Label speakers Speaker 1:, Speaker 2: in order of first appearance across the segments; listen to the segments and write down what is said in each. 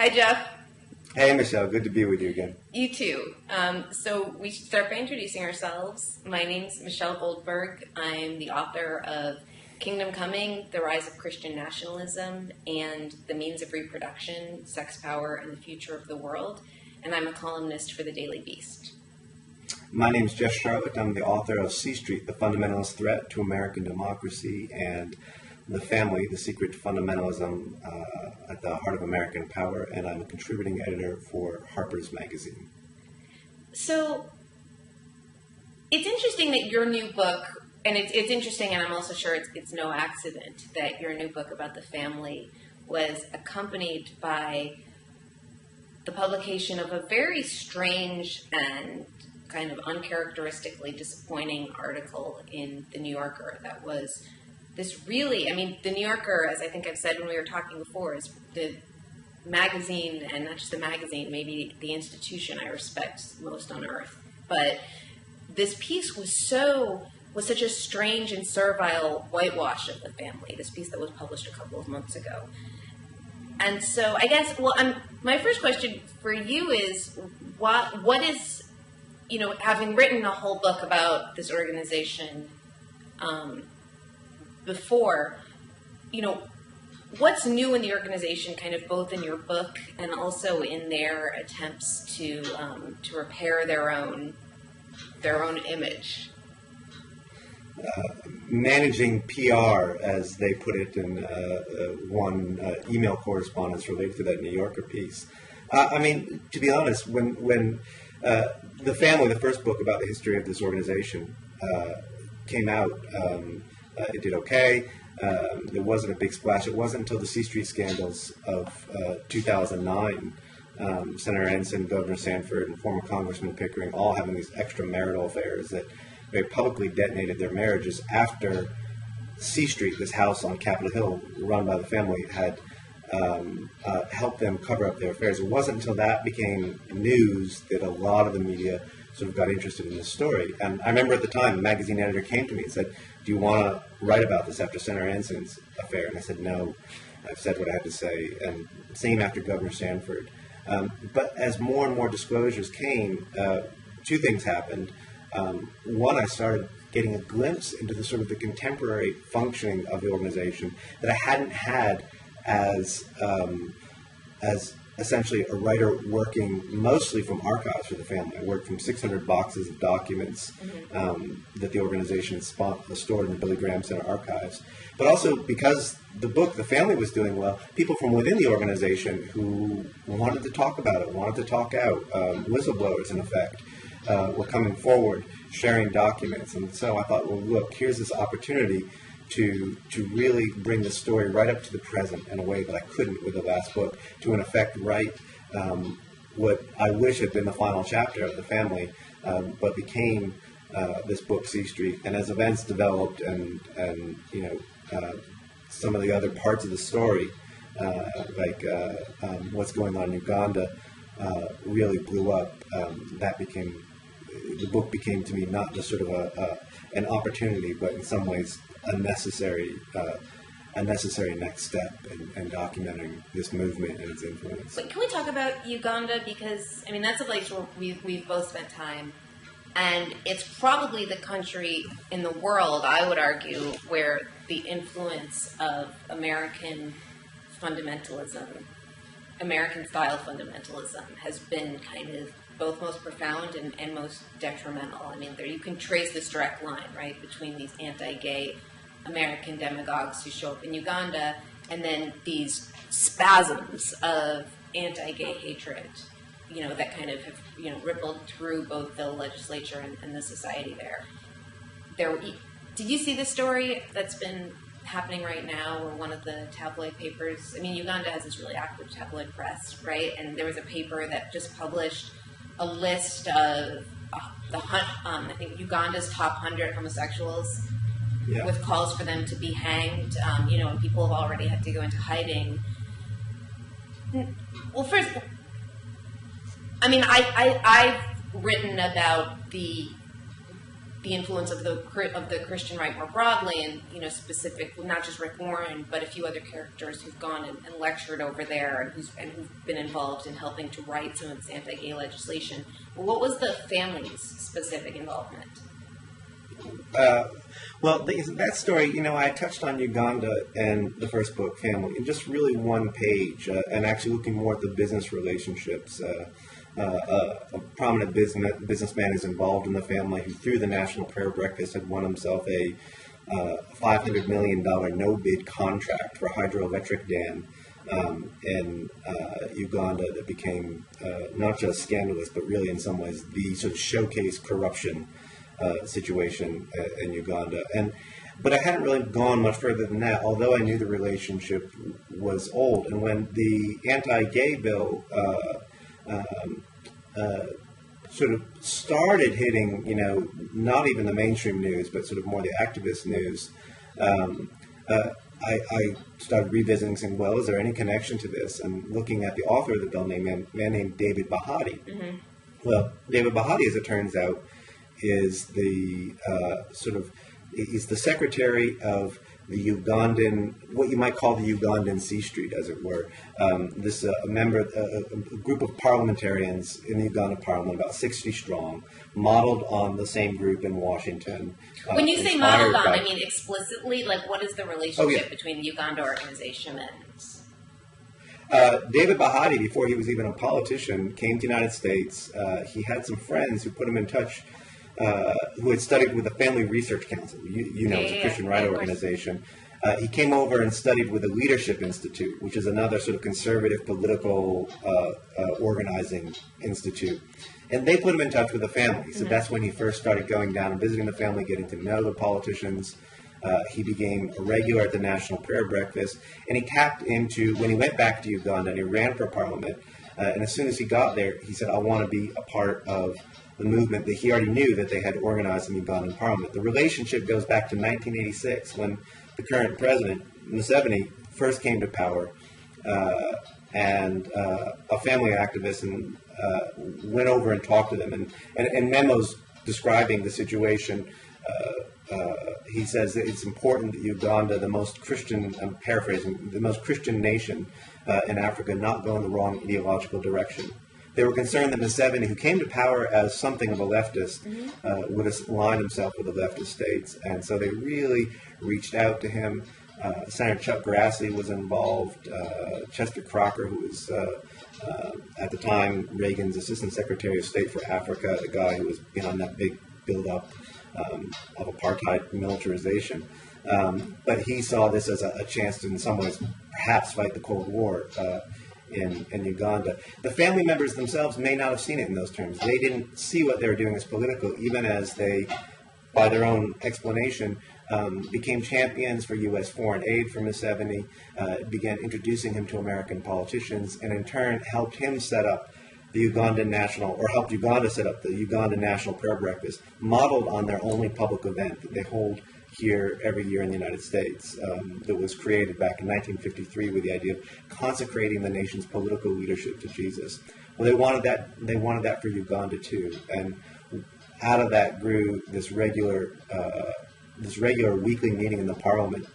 Speaker 1: Hi, Jeff.
Speaker 2: Hey, Michelle. Good to be with you again.
Speaker 1: You too. So we should start by introducing ourselves. My name's Michelle Goldberg. I'm the author of Kingdom Coming, The Rise of Christian Nationalism, and The Means of Reproduction, Sex, Power, and the Future of the World. And I'm a columnist for the Daily Beast.
Speaker 2: My name's Jeff Sharlet. I'm the author of C Street, The Fundamentalist Threat to American Democracy, and The Family, The Secret to Fundamentalism at the Heart of American Power, and I'm a contributing editor for Harper's Magazine.
Speaker 1: So it's interesting that your new book, and it's interesting, and I'm also sure it's no accident that your new book about the family was accompanied by the publication of a very strange and kind of uncharacteristically disappointing article in The New Yorker that was this really, The New Yorker, as I think I've said when we were talking before, is the magazine, and not just the magazine, maybe the institution I respect most on earth. But this piece was such a strange and servile whitewash of the family, this piece that was published a couple of months ago. And so I guess, my first question for you is, what is, having written a whole book about this organization before, what's new in the organization, kind of both in your book and also in their attempts to repair their own image?
Speaker 2: Managing PR, as they put it in one email correspondence related to that New Yorker piece. To be honest, when The Family, the first book about the history of this organization, came out, it did okay. There wasn't a big splash. It wasn't until the C Street scandals of 2009, Senator Ensign, Governor Sanford, and former Congressman Pickering all having these extramarital affairs that they publicly detonated their marriages after C Street, this house on Capitol Hill run by the family, had helped them cover up their affairs. It wasn't until that became news that a lot of the media sort of got interested in this story. And I remember at the time, the magazine editor came to me and said, "Do you want to write about this after Senator Ensign's affair?" And I said, "No, I've said what I had to say." And same after Governor Sanford. But as more and more disclosures came, two things happened. One, I started getting a glimpse into the sort of the contemporary functioning of the organization that I hadn't had as essentially a writer working mostly from archives for the family. I worked from 600 boxes of documents that the organization had stored in the Billy Graham Center archives. But also because the book, The Family, was doing well, people from within the organization who wanted to talk about it, wanted to talk out, whistleblowers in effect, were coming forward, sharing documents. And so I thought, well, look, here's this opportunity to really bring the story right up to the present in a way that I couldn't with the last book, to in effect write what I wish had been the final chapter of The Family, but became this book, C Street. And as events developed and some of the other parts of the story, like what's going on in Uganda, really blew up, the book became to me not just sort of an opportunity, but in some ways a necessary next step in documenting this movement and its influence.
Speaker 1: But can we talk about Uganda? Because, that's a place where we've both spent time, and it's probably the country in the world, I would argue, where the influence of American fundamentalism, American-style fundamentalism, has been kind of both most profound and most detrimental. There you can trace this direct line, right, between these anti-gay American demagogues who show up in Uganda and then these spasms of anti-gay hatred, that kind of have, rippled through both the legislature and the society there. Did you see the story that's been happening right now where one of the tabloid papers, Uganda has this really active tabloid press, right? And there was a paper that just published a list of I think Uganda's top 100 homosexuals, with calls for them to be hanged, and people have already had to go into hiding. Well, first, I've written about the the influence of the Christian right more broadly, and specific, not just Rick Warren, but a few other characters who've gone and lectured over there, and who've been involved in helping to write some of this anti-gay legislation. But what was the family's specific involvement?
Speaker 2: Well, that story, I touched on Uganda and the first book, Family, in just really one page, and actually looking more at the business relationships. A prominent businessman is involved in the family who, through the National Prayer Breakfast, had won himself a $500 million no-bid contract for a hydroelectric dam in Uganda that became not just scandalous, but really in some ways the sort of showcase corruption situation in Uganda. But I hadn't really gone much further than that, although I knew the relationship was old. And when the anti-gay bill sort of started hitting, not even the mainstream news, but sort of more the activist news, I started revisiting, saying, well, is there any connection to this? And looking at the author of the bill, a man named David Bahati. Mm-hmm. Well, David Bahati, as it turns out, is the he's the secretary of the Ugandan, what you might call the Ugandan C Street, as it were. This a group of parliamentarians in the Ugandan Parliament, about 60 strong, modeled on the same group in Washington.
Speaker 1: When you say modeled on, I mean explicitly. Like, what is the relationship between the Uganda organization and?
Speaker 2: David Bahati, before he was even a politician, came to the United States. He had some friends who put him in touch, who had studied with the Family Research Council. It's a Christian right organization. He came over and studied with the Leadership Institute, which is another sort of conservative political organizing institute. And they put him in touch with the family. So that's when he first started going down and visiting the family, getting to know the politicians. He became a regular at the National Prayer Breakfast. And he tapped into, when he went back to Uganda and he ran for parliament, and as soon as he got there, he said, I want to be a part of the movement that he already knew that they had organized in the Ugandan parliament. The relationship goes back to 1986 when the current president, Museveni, first came to power, and a family activist went over and talked to them. And memos describing the situation, he says that it's important that Uganda, the most Christian, I'm paraphrasing, the most Christian nation in Africa, not go in the wrong ideological direction. They were concerned that Museveni, who came to power as something of a leftist, would align himself with the leftist states. And so they really reached out to him. Senator Chuck Grassley was involved. Chester Crocker, who was, at the time, Reagan's Assistant Secretary of State for Africa, the guy who was behind that big build-up of apartheid militarization. But he saw this as a chance to, in some ways, perhaps fight the Cold War in Uganda. The family members themselves may not have seen it in those terms. They didn't see what they were doing as political, even as they, by their own explanation, became champions for U.S. foreign aid for Museveni, began introducing him to American politicians, and in turn helped him set up the Ugandan National, or helped Uganda set up the Ugandan National Prayer Breakfast, modeled on their only public event that they hold here every year in the United States, that was created back in 1953 with the idea of consecrating the nation's political leadership to Jesus. Well, they wanted that for Uganda too, and out of that grew this regular weekly meeting in the Parliament,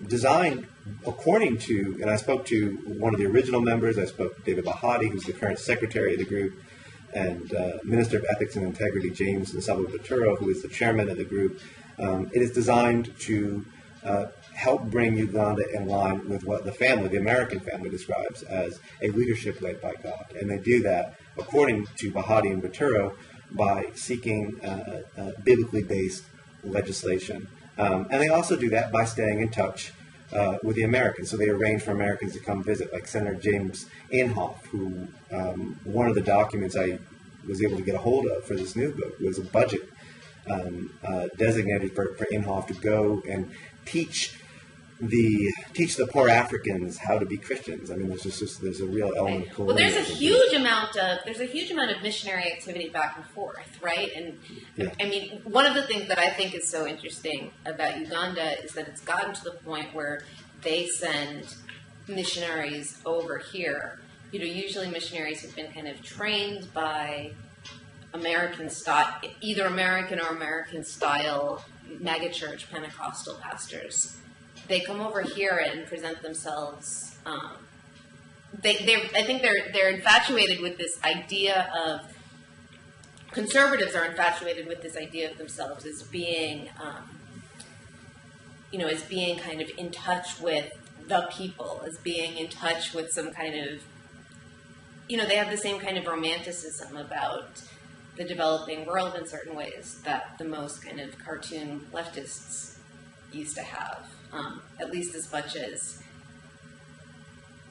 Speaker 2: designed according to, and I spoke to one of the original members. I spoke to David Bahati, who's the current secretary of the group, and Minister of Ethics and Integrity James Nsaba-Baturo, who is the chairman of the group. It is designed to help bring Uganda in line with what the family, the American family, describes as a leadership led by God. And they do that, according to Bahati and Baturo, by seeking biblically based legislation. And they also do that by staying in touch with the Americans. So they arrange for Americans to come visit, like Senator James Inhofe, who one of the documents I was able to get a hold of for this new book was a budget designated for Inhofe to go and teach the poor Africans how to be Christians. I mean, there's a real element of
Speaker 1: well, there's a huge amount of missionary activity back and forth, right? And I mean, one of the things that I think is so interesting about Uganda is that it's gotten to the point where they send missionaries over here. Usually missionaries have been kind of trained by American style, either American or American style megachurch Pentecostal pastors. They come over here and present themselves. I think they're infatuated with this idea of, conservatives are infatuated with this idea of themselves as being, as being kind of in touch with the people, as being in touch with some kind of, they have the same kind of romanticism about the developing world in certain ways that the most kind of cartoon leftists used to have, at least as much as,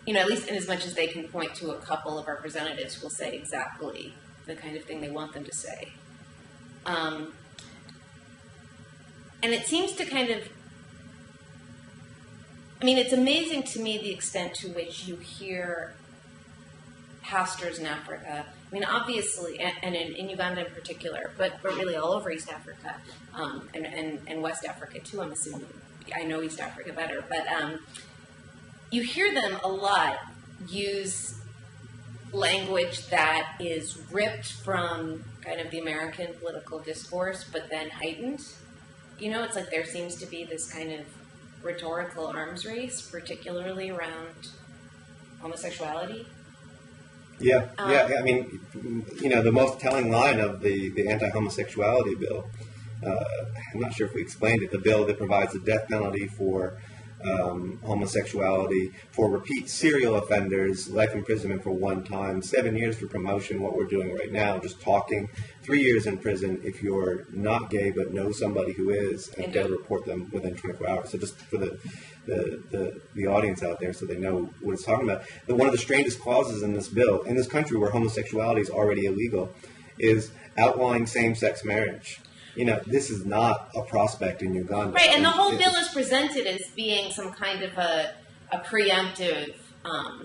Speaker 1: at least in as much as they can point to a couple of representatives who will say exactly the kind of thing they want them to say. And it seems to kind of, it's amazing to me the extent to which you hear pastors in Africa, obviously, and in Uganda in particular, but really all over East Africa, and West Africa too, I'm assuming. I know East Africa better, but you hear them a lot use language that is ripped from kind of the American political discourse, but then heightened. It's like there seems to be this kind of rhetorical arms race, particularly around homosexuality.
Speaker 2: Yeah. The most telling line of the anti-homosexuality bill, I'm not sure if we explained it, the bill that provides the death penalty for homosexuality, for repeat serial offenders, life imprisonment for one time, 7 years for promotion, what we're doing right now, just talking, 3 years in prison if you're not gay but know somebody who is, and they'll report them within 24 hours. So just for the audience out there so they know what it's talking about. One of the strangest clauses in this bill, in this country where homosexuality is already illegal, is outlawing same-sex marriage. This is not a prospect in Uganda.
Speaker 1: Right, and the whole bill is presented as being some kind of a preemptive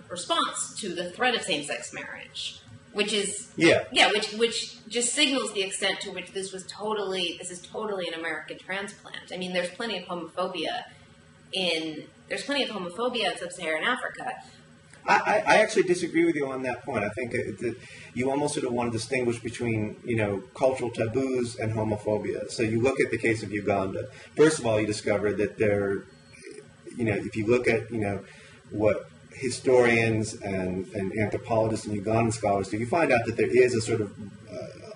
Speaker 1: response to the threat of same-sex marriage, which is which just signals the extent to which this is totally an American transplant. There's plenty of homophobia in sub-Saharan Africa.
Speaker 2: I actually disagree with you on that point. I think that you almost sort of want to distinguish between, cultural taboos and homophobia. So you look at the case of Uganda. First of all, you discover that there, if you look at, what historians and anthropologists and Ugandan scholars do, you find out that there is a sort of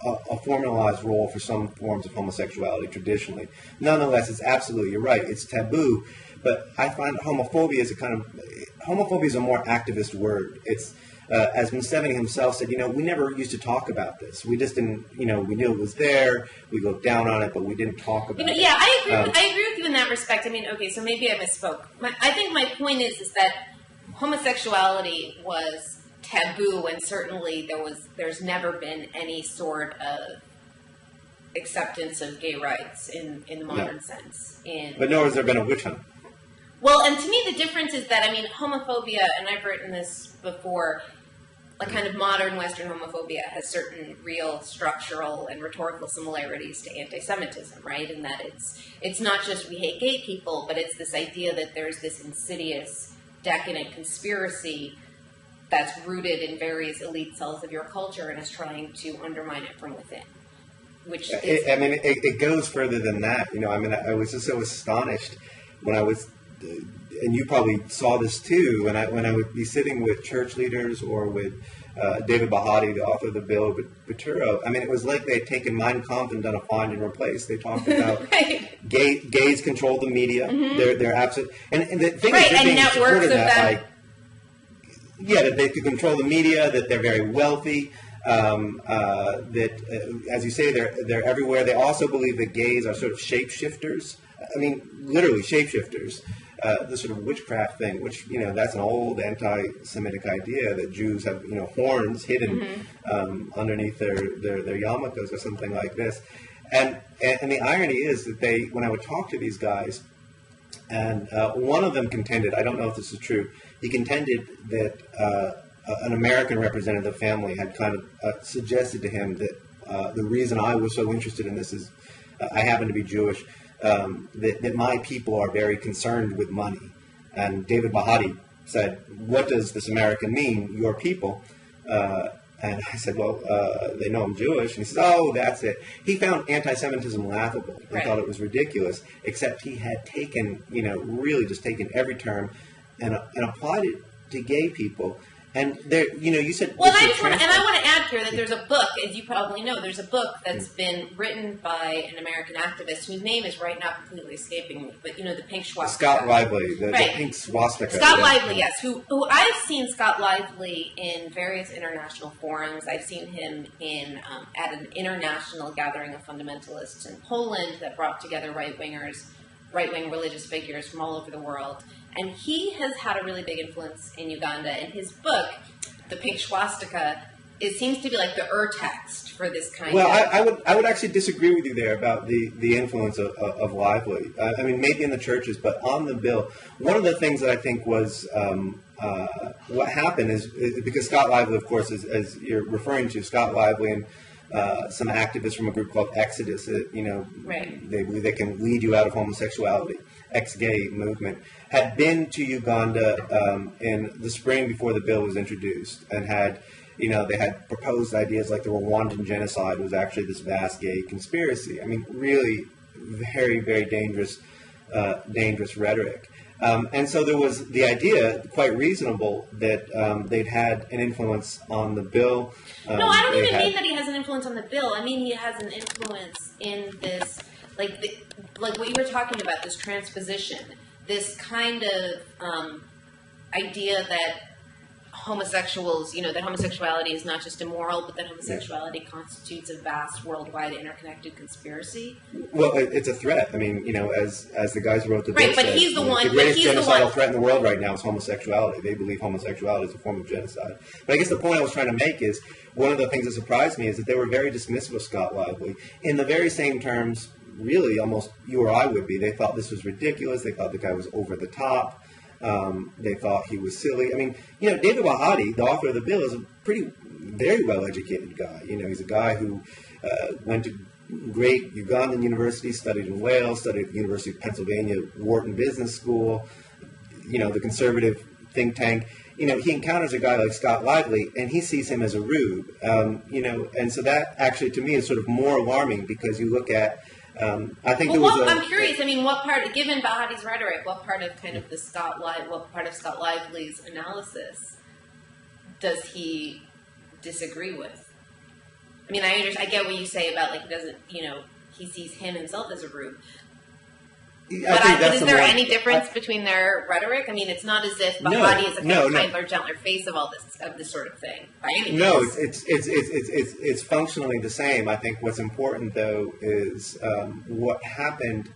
Speaker 2: a formalized role for some forms of homosexuality traditionally. Nonetheless, you're right, it's taboo. But I find homophobia is homophobia is a more activist word. It's, as Museveni himself said, we never used to talk about this. We just didn't, we knew it was there. We go down on it, but we didn't talk about it.
Speaker 1: Yeah, I agree with you in that respect. Okay, so maybe I misspoke. I think my point is that homosexuality was taboo, and certainly there's never been any sort of acceptance of gay rights in the modern sense.
Speaker 2: But nor has there been a witch hunt.
Speaker 1: Well, and to me the difference is that, homophobia, and I've written this before, like kind of modern Western homophobia has certain real structural and rhetorical similarities to anti-Semitism, right? In that it's not just we hate gay people, but it's this idea that there's this insidious, decadent conspiracy that's rooted in various elite cells of your culture and is trying to undermine it from within. Which
Speaker 2: it goes further than that. I was just so astonished when I was, and you probably saw this too, when I would be sitting with church leaders or with David Bahati, the author of the bill, Baturo. It was like they had taken Mein Kampf and done a find and replace. They talked about
Speaker 1: right.
Speaker 2: gays control the media. Mm-hmm. They're absolute, and the thing
Speaker 1: right,
Speaker 2: is, they're
Speaker 1: and
Speaker 2: being
Speaker 1: networks of
Speaker 2: that that they could control the media, that they're very wealthy. That, as you say, they're everywhere. They also believe that gays are sort of shapeshifters. Literally shapeshifters. The sort of witchcraft thing, which, that's an old anti-Semitic idea that Jews have, horns hidden underneath their yarmulkes or something like this. And the irony is that when I would talk to these guys, and one of them contended, I don't know if this is true, he contended that an American representative of the family had kind of suggested to him that the reason I was so interested in this is I happen to be Jewish, that my people are very concerned with money. And David Bahati said, what does this American mean, your people? And I said, well, they know I'm Jewish. And he says, oh, that's it. He found anti-Semitism laughable. He thought it was ridiculous, except he had taken, really just taken every term and applied it to gay people. And there, you said.
Speaker 1: Well, I want to add here that there's a book, as you probably know, there's a book that's been written by an American activist whose name is right now completely escaping me, but the pink swastika.
Speaker 2: Scott Lively, the pink swastika.
Speaker 1: Scott Lively, yes. Who I've seen Scott Lively in various international forums. I've seen him at an international gathering of fundamentalists in Poland that brought together right-wing religious figures from all over the world. And he has had a really big influence in Uganda. And his book, The Pink Swastika, it seems to be like the text for this kind of...
Speaker 2: Well, I would actually disagree with you there about the influence of Lively. I mean, maybe in the churches, but on the bill, one of the things that I think was what happened is because Scott Lively, of course, as you're referring to, Scott Lively and some activists from a group called Exodus, they believe they can lead you out of homosexuality, ex-gay movement, had been to Uganda in the spring before the bill was introduced and had, they had proposed ideas like the Rwandan genocide was actually this vast gay conspiracy. I mean, really very, very dangerous rhetoric. And so there was the idea, quite reasonable, that they'd had an influence on the bill.
Speaker 1: No, I don't even mean that he has an influence on the bill. I mean he has an influence in this, like what you were talking about, this transposition, this kind of idea that homosexuals, that homosexuality is not just immoral, but that homosexuality constitutes a vast, worldwide, interconnected conspiracy.
Speaker 2: Well, it's a threat. I mean, as the guys who wrote the book
Speaker 1: said, but he's the one.
Speaker 2: The greatest genocidal threat in the world right now is homosexuality. They believe homosexuality is a form of genocide. But I guess the point I was trying to make is one of the things that surprised me is that they were very dismissive of Scott Lively in the very same terms, really, almost you or I would be. They thought this was ridiculous. They thought the guy was over the top. They thought he was silly. I mean, David Bahati, the author of the bill, is a very well-educated guy. He's a guy who went to great Ugandan university, studied in Wales, studied at the University of Pennsylvania, Wharton Business School, the conservative think tank. He encounters a guy like Scott Lively, and he sees him as a rube. And so that actually, to me, is sort of more alarming because you look at I think
Speaker 1: I'm curious. I mean, what part, given Bahati's rhetoric, what part of Scott Lively's analysis does he disagree with? I mean, I get what you say about he doesn't, he sees himself as a rube. But is there any difference between their rhetoric? I mean, it's not as if Bahati is a kinder, gentler face of this sort of thing.
Speaker 2: No, it's functionally the same. I think what's important though is what happened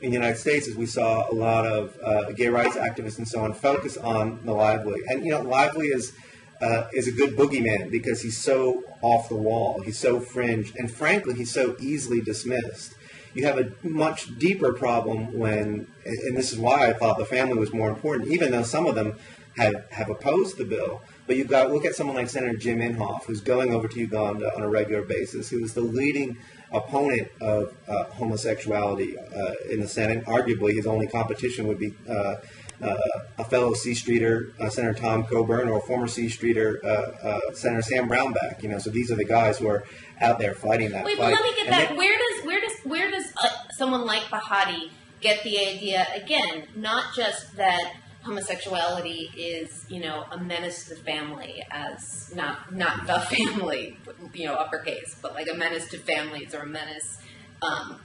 Speaker 2: in the United States is we saw a lot of gay rights activists and so on focus on the Lively, and Lively is a good boogeyman because he's so off the wall, he's so fringe, and frankly, he's so easily dismissed. You have a much deeper problem when, and this is why I thought the family was more important, even though some of them have opposed the bill. But you've got to look at someone like Senator Jim Inhofe, who's going over to Uganda on a regular basis, who is the leading opponent of homosexuality in the Senate. Arguably, his only competition would be a fellow C Streeter, Senator Tom Coburn, or a former C Streeter, Senator Sam Brownback. So these are the guys who are out there fighting that fight.
Speaker 1: Wait, but let me get that. Where does someone like Bahati get the idea, again, not just that homosexuality is, a menace to the family, as not the family, uppercase, but like a menace to families or a menace, kind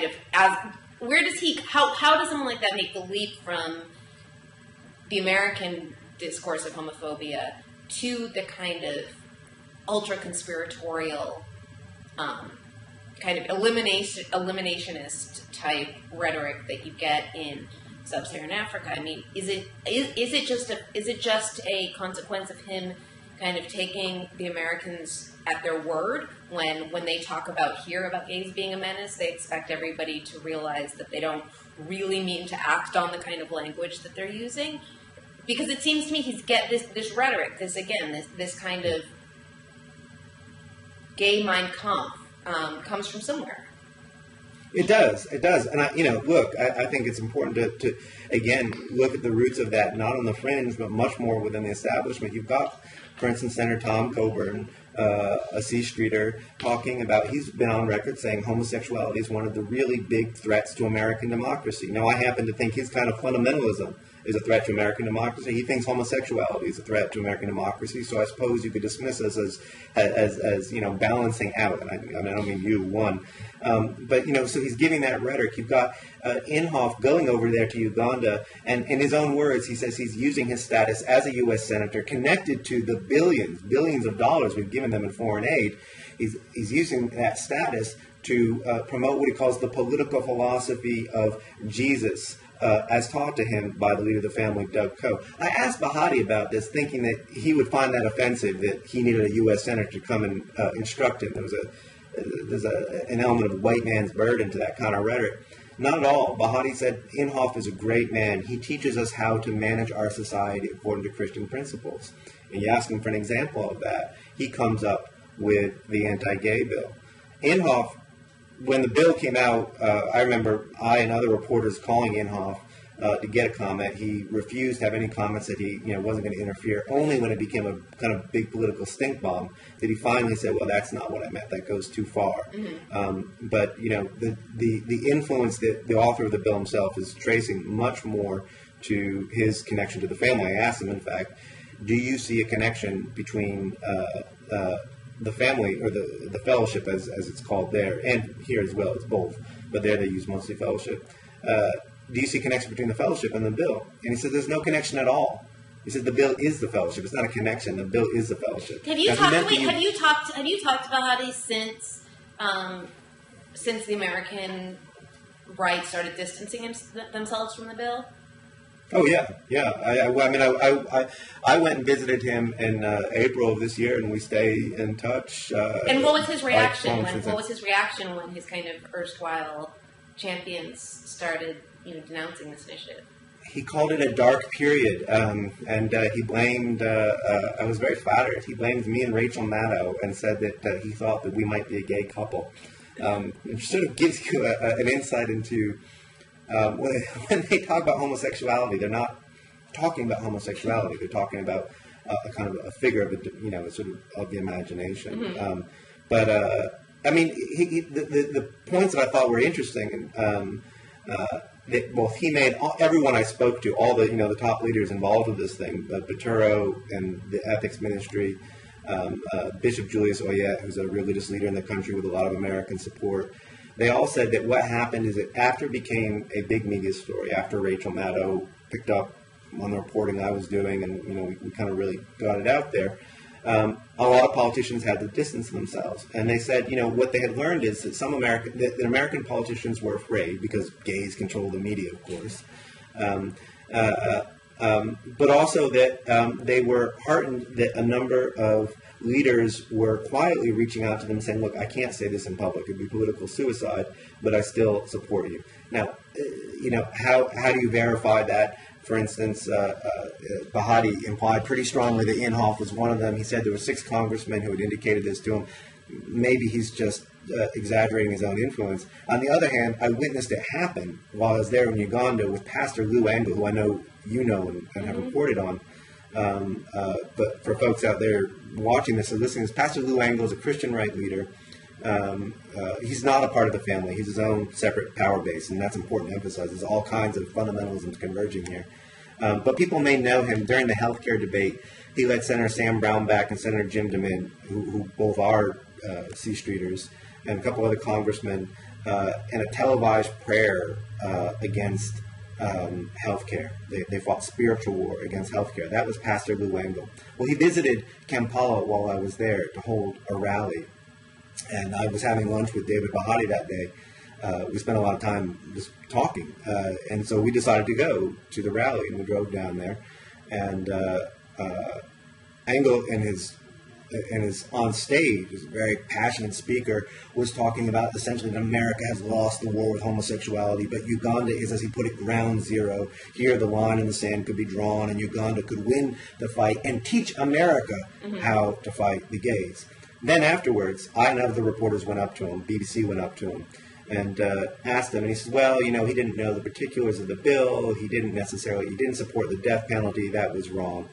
Speaker 1: of as. Where does how does someone like that make the leap from the American discourse of homophobia to the kind of ultra-conspiratorial, kind of eliminationist type rhetoric that you get in sub-Saharan Africa? I mean, is it just a consequence of him kind of taking the Americans at their word when they talk about gays being a menace? They expect everybody to realize that they don't really mean to act on the kind of language that they're using, because it seems to me he's get this rhetoric, this kind of gay Mein Kampf comes from somewhere.
Speaker 2: It does, and I think it's important to again look at the roots of that, not on the fringe, but much more within the establishment. You've got, for instance, Senator Tom Coburn, a C Streeter, talking about, he's been on record saying homosexuality is one of the really big threats to American democracy. Now, I happen to think his kind of fundamentalism is a threat to American democracy. He thinks homosexuality is a threat to American democracy. So I suppose you could dismiss us as balancing out. And I don't mean you, one. But so he's giving that rhetoric. You've got Inhofe going over there to Uganda, and in his own words, he says he's using his status as a U.S. senator connected to the billions of dollars we've given them in foreign aid. He's using that status to promote what he calls the political philosophy of Jesus, as taught to him by the leader of the family, Doug Coe. I asked Bahati about this, thinking that he would find that offensive, that he needed a U.S. senator to come and instruct him. There's an element of white man's burden to that kind of rhetoric. Not at all. Bahati said, Inhofe is a great man. He teaches us how to manage our society according to Christian principles. And you ask him for an example of that, he comes up with the anti-gay bill. Inhofe, when the bill came out, I remember I and other reporters calling Inhofe to get a comment. He refused to have any comments, that he wasn't going to interfere. Only when it became a kind of big political stink bomb did he finally say, well, that's not what I meant. That goes too far. Mm-hmm. But the influence that the author of the bill himself is tracing much more to his connection to the family. I asked him, in fact, do you see a connection between the family, or the fellowship as it's called there, and here as well, it's both, but there they use mostly fellowship. Do you see a connection between the fellowship and the bill? And he said there's no connection at all. He said the bill is the fellowship. It's not a connection. The bill is the fellowship.
Speaker 1: Have you talked about Hadi since the American right started distancing themselves from the bill?
Speaker 2: Oh yeah. I went and visited him in April of this year, and we stay in touch.
Speaker 1: And what was his reaction? When his kind of erstwhile champions started, denouncing this initiative?
Speaker 2: He called it a dark period, and he blamed. I was very flattered. He blamed me and Rachel Maddow, and said that he thought that we might be a gay couple. It sort of gives you an insight into. When they talk about homosexuality, they're not talking about homosexuality. They're talking about a kind of a figure of sort of the imagination. Mm-hmm. The points that I thought were interesting, that both he made, everyone I spoke to, all the top leaders involved with this thing, Baturo and the ethics ministry, Bishop Julius Oyet, who's a religious leader in the country with a lot of American support. They all said that what happened is that after it became a big media story, after Rachel Maddow picked up on the reporting I was doing, and we kind of really got it out there, a lot of politicians had to distance themselves. And they said, what they had learned is that that American politicians were afraid, because gays control the media, of course, but also that they were heartened that a number of leaders were quietly reaching out to them saying, look, I can't say this in public. It would be political suicide, but I still support you. Now, how do you verify that? For instance, Bahati implied pretty strongly that Inhofe was one of them. He said there were 6 congressmen who had indicated this to him. Maybe he's just exaggerating his own influence. On the other hand, I witnessed it happen while I was there in Uganda with Pastor Lou Engle, who I know you know and have reported on. But for folks out there watching this or listening, Pastor Lou Engle is a Christian right leader. He's not a part of the family. He's his own separate power base, and that's important to emphasize. There's all kinds of fundamentalisms converging here. But people may know him. During the healthcare debate, he led Senator Sam Brownback and Senator Jim DeMint, who both are C Streeters, and a couple other congressmen, in a televised prayer against healthcare. They fought spiritual war against healthcare. That was Pastor Lou Engle. Well, he visited Kampala while I was there to hold a rally, and I was having lunch with David Bahati that day. We spent a lot of time just talking, and so we decided to go to the rally, and we drove down there, and Engle and his on stage, is a very passionate speaker, was talking about essentially that America has lost the war with homosexuality, but Uganda is, as he put it, ground zero. Here the line in the sand could be drawn, and Uganda could win the fight and teach America how to fight the gays. Then afterwards, I and other reporters went up to him, BBC went up to him, and asked him, and he said, well, he didn't know the particulars of the bill. He didn't support the death penalty. That was wrong.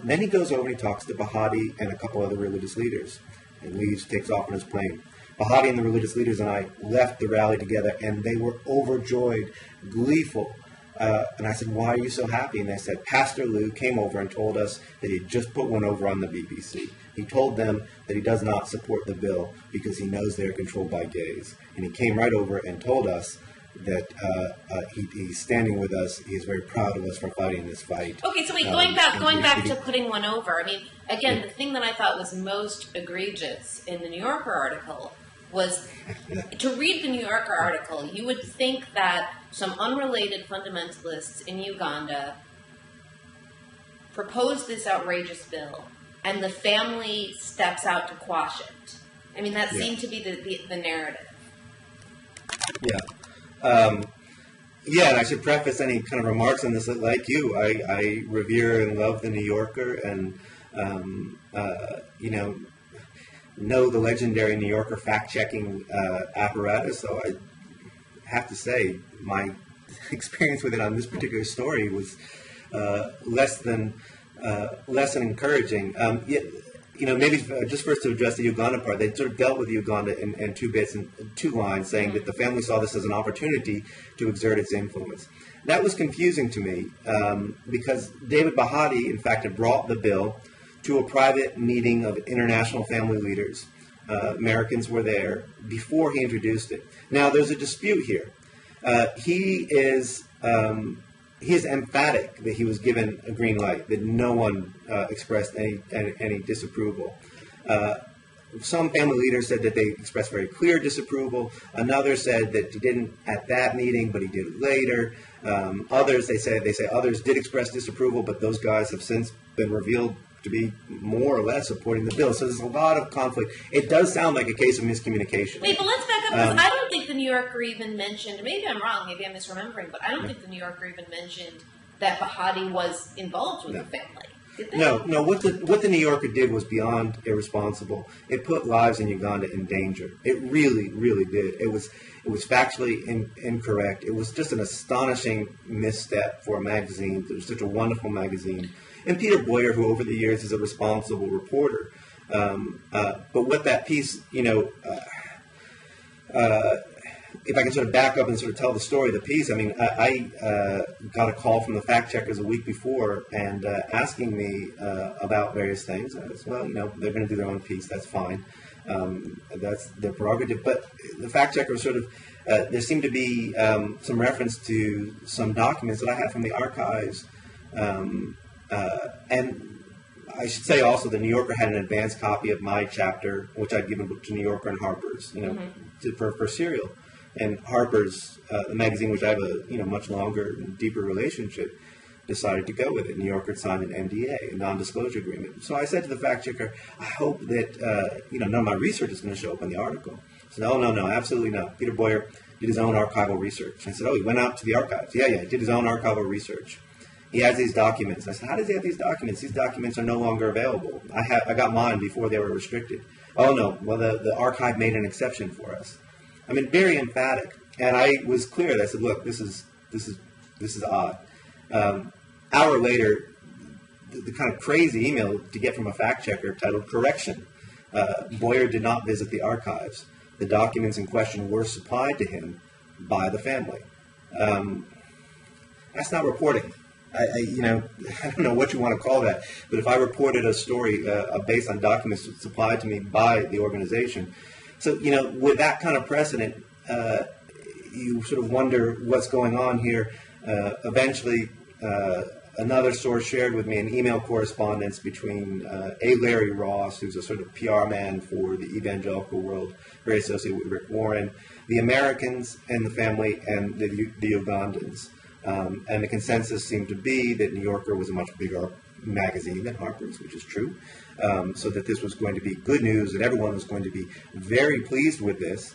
Speaker 2: Then he goes over and he talks to Bahati and a couple other religious leaders and takes off on his plane. Bahati and the religious leaders and I left the rally together, and they were overjoyed, gleeful. And I said, why are you so happy? And they said, Pastor Lou came over and told us that he had just put one over on the BBC. He told them that he does not support the bill because he knows they're controlled by gays. And he came right over and told us that he's standing with us. He is very proud of us for fighting this fight.
Speaker 1: Okay, so wait, going back to putting one over. I mean, again, the thing that I thought was most egregious in the New Yorker article was to read the New Yorker article, you would think that some unrelated fundamentalists in Uganda proposed this outrageous bill, and the family steps out to quash it. I mean, that seemed to be the narrative.
Speaker 2: Yeah. And I should preface any kind of remarks on this that, like you, I revere and love the New Yorker, and know the legendary New Yorker fact-checking apparatus. So I have to say, my experience with it on this particular story was less than encouraging. Maybe just first to address the Uganda part, they sort of dealt with Uganda in two bits and two lines, saying that the family saw this as an opportunity to exert its influence. That was confusing to me because David Bahati, in fact, had brought the bill to a private meeting of international family leaders. Americans were there before he introduced it. Now, there's a dispute here. He is emphatic that he was given a green light, that no one expressed any disapproval. Some family leaders said that they expressed very clear disapproval. Another said that he didn't at that meeting, but he did it later. Others, they say others did express disapproval, but those guys have since been revealed to be more or less supporting the bill. So there's a lot of conflict. It does sound like a case of miscommunication.
Speaker 1: Wait, but let's back up, because I don't think the New Yorker even mentioned, maybe I'm wrong, maybe I'm misremembering, but I don't think the New Yorker even mentioned that Bahati was involved with the family. Did they? No.
Speaker 2: What the New Yorker did was beyond irresponsible. It put lives in Uganda in danger. It really, really did. It was factually incorrect. It was just an astonishing misstep for a magazine. It was such a wonderful magazine. And Peter Boyer, who over the years is a responsible reporter. But what that piece, if I can sort of back up and sort of tell the story of the piece, I mean, I got a call from the fact checkers a week before and asking me about various things. I said, well, they're going to do their own piece. That's fine. That's their prerogative. But the fact checkers sort of, there seemed to be some reference to some documents that I had from the archives. And I should say also the New Yorker had an advanced copy of my chapter, which I'd given to New Yorker and Harper's, for serial. And Harper's, the magazine, which I have a much longer and deeper relationship, decided to go with it. New Yorker signed an NDA, a non-disclosure agreement. So I said to the fact checker, I hope that none of my research is going to show up in the article. He said, oh, no, absolutely not. Peter Boyer did his own archival research. I said, oh, he went out to the archives. Yeah, he did his own archival research. He has these documents. I said, how does he have these documents? These documents are no longer available. I got mine before they were restricted. Oh, no. Well, the archive made an exception for us. I mean, very emphatic. And I was clear that I said, look, this is odd. Hour later, the kind of crazy email to get from a fact checker titled Correction. Boyer did not visit the archives. The documents in question were supplied to him by the family. That's not reporting. I don't know what you want to call that, but if I reported a story based on documents supplied to me by the organization, so with that kind of precedent, you sort of wonder what's going on here. Eventually, another source shared with me an email correspondence between A. Larry Ross, who's a sort of PR man for the evangelical world, very associated with Rick Warren, the Americans and the family, and the Ugandans. And the consensus seemed to be that New Yorker was a much bigger magazine than Harper's, which is true, so that this was going to be good news, and everyone was going to be very pleased with this.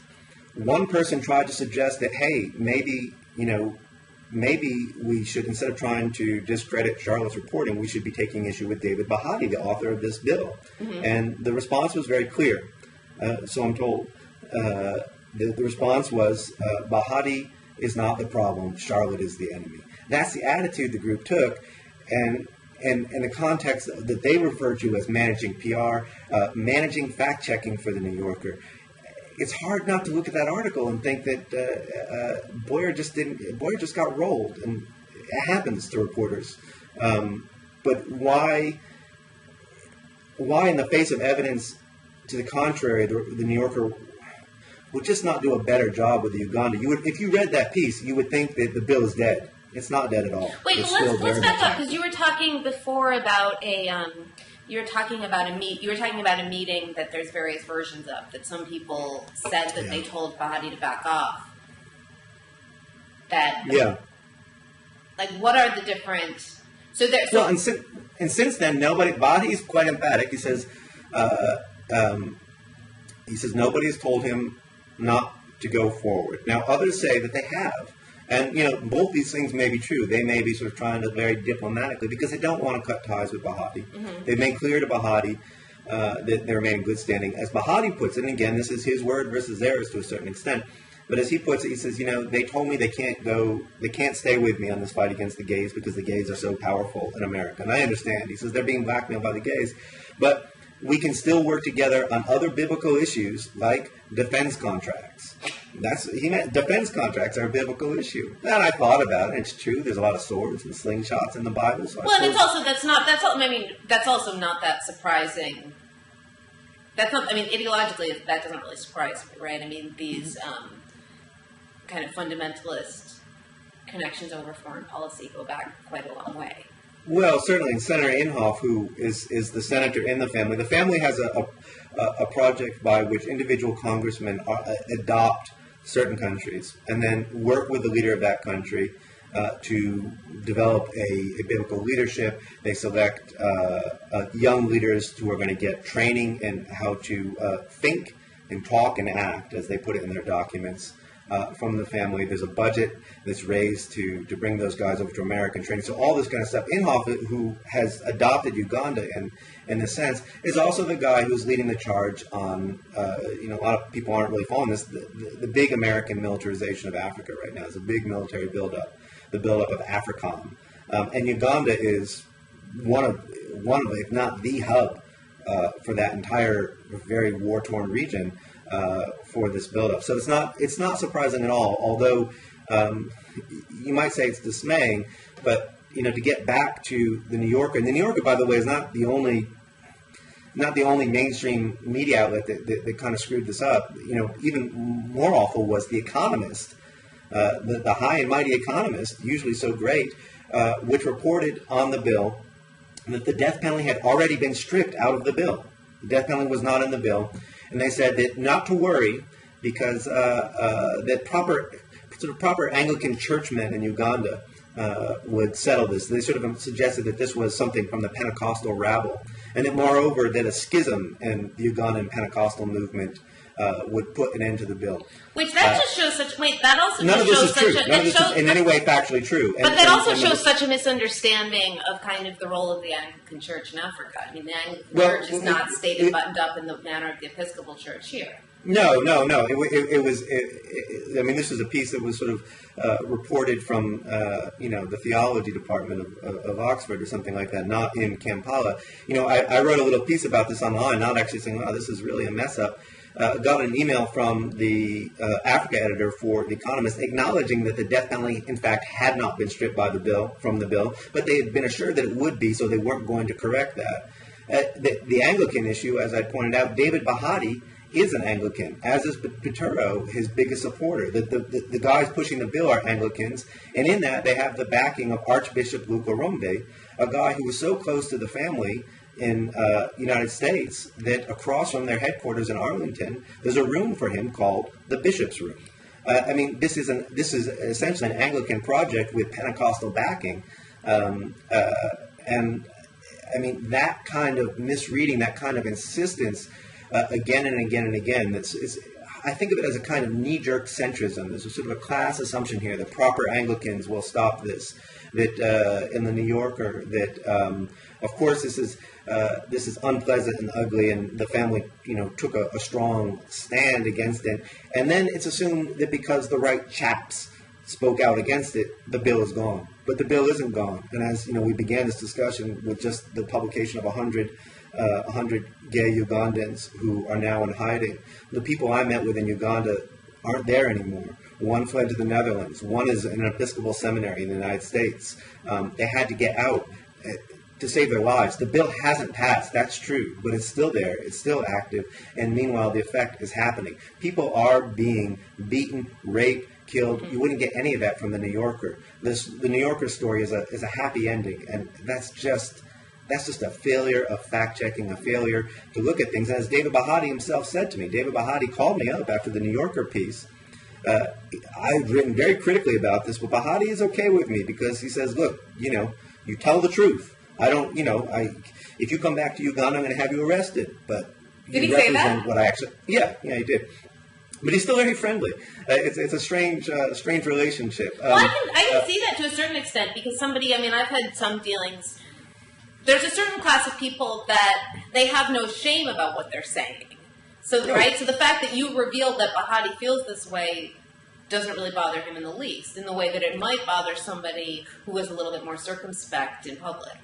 Speaker 2: One person tried to suggest that, hey, maybe we should, instead of trying to discredit Sharlet's reporting, we should be taking issue with David Bahati, the author of this bill. Mm-hmm. And the response was very clear, so I'm told. the response was, Bahati is not the problem, Sharlet is the enemy. That's the attitude the group took, and in the context that they refer to as managing PR, managing fact-checking for the New Yorker. It's hard not to look at that article and think that Boyer just got rolled, and it happens to reporters. But why in the face of evidence to the contrary, the New Yorker would just not do a better job with the Uganda? If you read that piece, you would think that the bill is dead. It's not dead at all.
Speaker 1: Wait, let's back up, because you were talking before about you were talking about a meeting that there's various versions of, that some people said that they told Bahati to back off. Like, what are the different?
Speaker 2: And since then, Bahati's quite emphatic. He says nobody's told him not to go forward. Now, others say that they have. And, both these things may be true. They may be sort of trying to very diplomatically, because they don't want to cut ties with Bahati. Mm-hmm. They've made clear to Bahati that they remain in good standing. As Bahati puts it, and again, this is his word versus theirs to a certain extent, but as he puts it, he says, they told me they can't stay with me on this fight against the gays because the gays are so powerful in America. And I understand. He says they're being blackmailed by the gays. But we can still work together on other biblical issues like defense contracts. He meant defense contracts are a biblical issue. And I thought about it. It's true. There's a lot of swords and slingshots in the Bible. So
Speaker 1: that's also not that surprising. Ideologically, that doesn't really surprise me, right? I mean, these kind of fundamentalist connections over foreign policy go back quite a long way.
Speaker 2: Well, certainly, Senator Inhofe, who is the senator in the family has a project by which individual congressmen adopt certain countries and then work with the leader of that country to develop a biblical leadership. They select young leaders who are going to get training in how to think and talk and act, as they put it in their documents. From the family. There's a budget that's raised to bring those guys over to American training. So all this kind of stuff. Inhofe, who has adopted Uganda in a sense, is also the guy who's leading the charge on, a lot of people aren't really following this, the big American militarization of Africa right now. It's a big military buildup, the buildup of AFRICOM. And Uganda is one of, if not the hub for that entire very war-torn region. For this buildup. So it's not surprising at all, although you might say it's dismaying, but to get back to the New Yorker, and the New Yorker, by the way, is not the only mainstream media outlet that kind of screwed this up. Even more awful was The Economist, the high and mighty Economist, usually so great, which reported on the bill that the death penalty had already been stripped out of the bill. The death penalty was not in the bill. And they said that not to worry because that proper Anglican churchmen in Uganda would settle this. They sort of suggested that this was something from the Pentecostal rabble, and that moreover that a schism in the Ugandan Pentecostal movement would put an end to the bill.
Speaker 1: Which that just shows such. Wait, that also
Speaker 2: none of this is true.
Speaker 1: None
Speaker 2: of this is in any way factually true.
Speaker 1: But that also shows such a misunderstanding of kind of the role of the Anglican Church in Africa. I mean, the Anglican Church is not stated buttoned up in the manner of the Episcopal Church here.
Speaker 2: No. It was. This was a piece that was sort of reported from the theology department of Oxford or something like that, not in Kampala. I wrote a little piece about this online, not actually saying, "Wow, this is really a mess up." Got an email from the Africa editor for The Economist acknowledging that the death penalty, in fact, had not been stripped from the bill, but they had been assured that it would be, so they weren't going to correct that. The Anglican issue, as I pointed out, David Bahati is an Anglican, as is Peturo, his biggest supporter. The guys pushing the bill are Anglicans, and in that they have the backing of Archbishop Luca Rombe, a guy who was so close to the family in the United States that across from their headquarters in Arlington, there's a room for him called the Bishop's Room. This is essentially an Anglican project with Pentecostal backing, and that kind of misreading, that kind of insistence, again and again and again. I think of it as a kind of knee-jerk centrism. There's a sort of a class assumption here that proper Anglicans will stop this. That in the New Yorker, that of course this is this is unpleasant and ugly, and the family, took a strong stand against it. And then it's assumed that because the right chaps spoke out against it, the bill is gone. But the bill isn't gone. And as we began this discussion with just the publication of 100 gay Ugandans who are now in hiding, the people I met with in Uganda aren't there anymore. One fled to the Netherlands. One is in an Episcopal seminary in the United States. They had to get out to save their lives. The bill hasn't passed, that's true, but it's still there. It's still active. And meanwhile, the effect is happening. People are being beaten, raped, killed. You wouldn't get any of that from the New Yorker. The New Yorker story is a happy ending, and that's just a failure of fact-checking, a failure to look at things. And as David Bahati himself said to me, David Bahati called me up after the New Yorker piece. I've written very critically about this, but Bahati is okay with me because he says, look, you tell the truth. I don't, if you come back to Uganda, I'm going to have you arrested. But
Speaker 1: did he say that?
Speaker 2: What I actually, yeah, he did. But he's still very friendly. It's a strange relationship.
Speaker 1: Well, I can see that to a certain extent because I've had some dealings. There's a certain class of people that they have no shame about what they're saying. So, right? So the fact that you revealed that Bahati feels this way doesn't really bother him in the least, in the way that it might bother somebody who is a little bit more circumspect in public.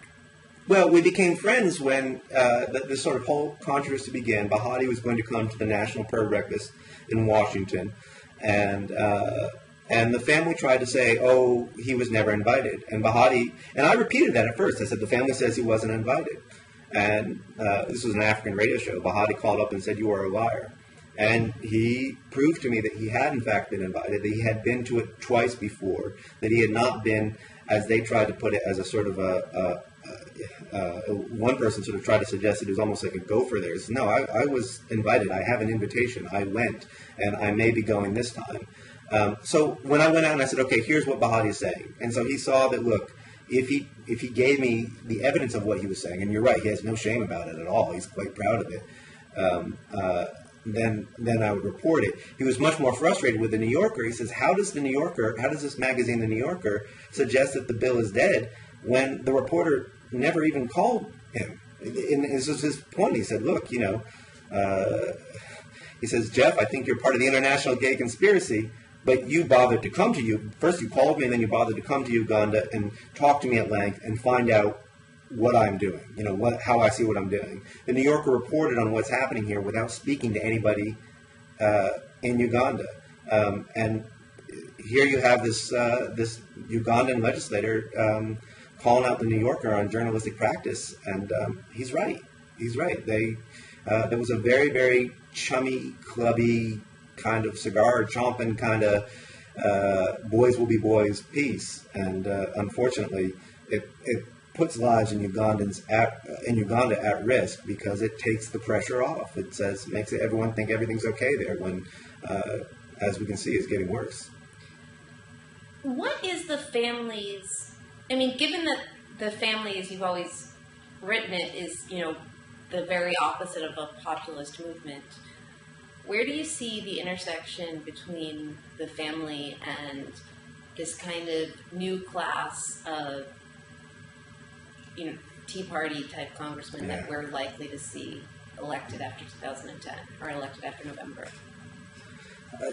Speaker 2: Well, we became friends when this sort of whole controversy began. Bahati was going to come to the National Prayer Breakfast in Washington, and the family tried to say, oh, he was never invited. And Bahati, and I repeated that at first. I said, the family says he wasn't invited. And this was an African radio show. Bahati called up and said, you are a liar. And he proved to me that he had, in fact, been invited, that he had been to it twice before, that he had not been, as they tried to put it, as a sort of one person sort of tried to suggest it was almost like a gopher there. He said, no, I was invited. I have an invitation. I went, and I may be going this time. So when I went out and I said, okay, here's what Bahati is saying. And so he saw that, look, if he gave me the evidence of what he was saying, and you're right, he has no shame about it at all. He's quite proud of it. Then I would report it. He was much more frustrated with the New Yorker. He says, how does this magazine, the New Yorker, suggest that the bill is dead when the reporter never even called him? And this was his point. He said, look, he says, Jeff, I think you're part of the international gay conspiracy, but you bothered to come to first you called me, and then you bothered to come to Uganda and talk to me at length and find out what I'm doing, how I see what I'm doing. The New Yorker reported on what's happening here without speaking to anybody in Uganda. And here you have this Ugandan legislator calling out the New Yorker on journalistic practice, and he's right. He's right. There was a very, very chummy, clubby kind of cigar chomping kind of boys will be boys piece, and unfortunately, it puts lives in Uganda at risk because it takes the pressure off. It makes everyone think everything's okay there when, as we can see, it's getting worse.
Speaker 1: What is the family's? Given that the family, as you've always written it, is the very opposite of a populist movement. Where do you see the intersection between the family and this kind of new class of Tea Party type congressmen that we're likely to see elected after 2010 or elected after November?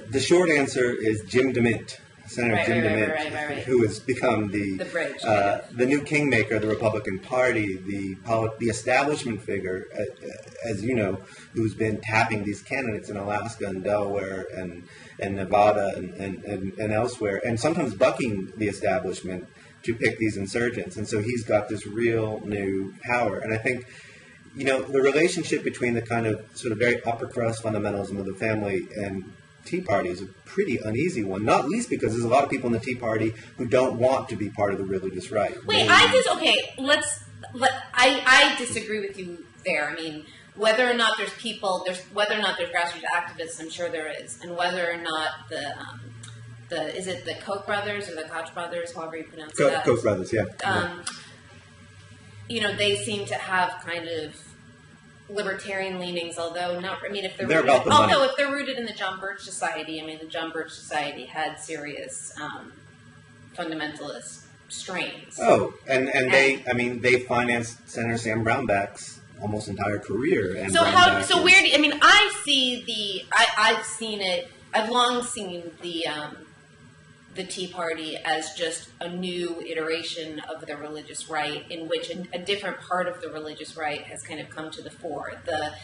Speaker 2: The short answer is Jim DeMint, Senator Jim DeMint, who has become the
Speaker 1: bridge,
Speaker 2: the new kingmaker of the Republican Party, the establishment figure, as you know, who's been tapping these candidates in Alaska and Delaware and Nevada and elsewhere, and sometimes bucking the establishment to pick these insurgents. And so he's got this real new power. And I think, the relationship between the kind of sort of very upper crust fundamentalism of the family and Tea Party is a pretty uneasy one, not least because there's a lot of people in the Tea Party who don't want to be part of the religious right.
Speaker 1: Wait, I disagree with you there. Whether or not there's grassroots activists, I'm sure there is, and whether or not is it the Koch brothers or the Koch brothers, however you pronounce that?
Speaker 2: Koch brothers, yeah.
Speaker 1: They seem to have kind of libertarian leanings, although not. If they're if they're rooted in the John Birch Society, the John Birch Society had serious fundamentalist strains.
Speaker 2: Oh, and they financed Senator Sam Brownback's almost entire career. And
Speaker 1: I've long seen the Tea Party as just a new iteration of the religious right, in which a different part of the religious right has kind of come to the fore. The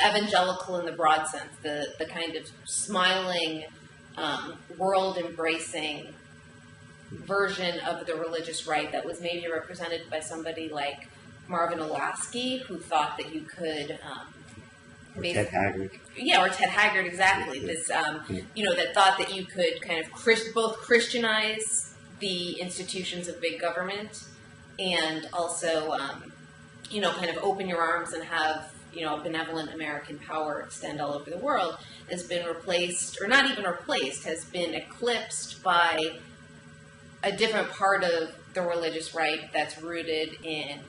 Speaker 1: evangelical in the broad sense, the kind of smiling, world-embracing version of the religious right that was maybe represented by somebody like Marvin Olasky, who thought that you could...
Speaker 2: Ted Haggard.
Speaker 1: Yeah, or Ted Haggard, exactly. This, that thought that you could kind of both Christianize the institutions of big government and also, kind of open your arms and have, a benevolent American power extend all over the world, has been replaced, or not even replaced, has been eclipsed by a different part of the religious right that's rooted in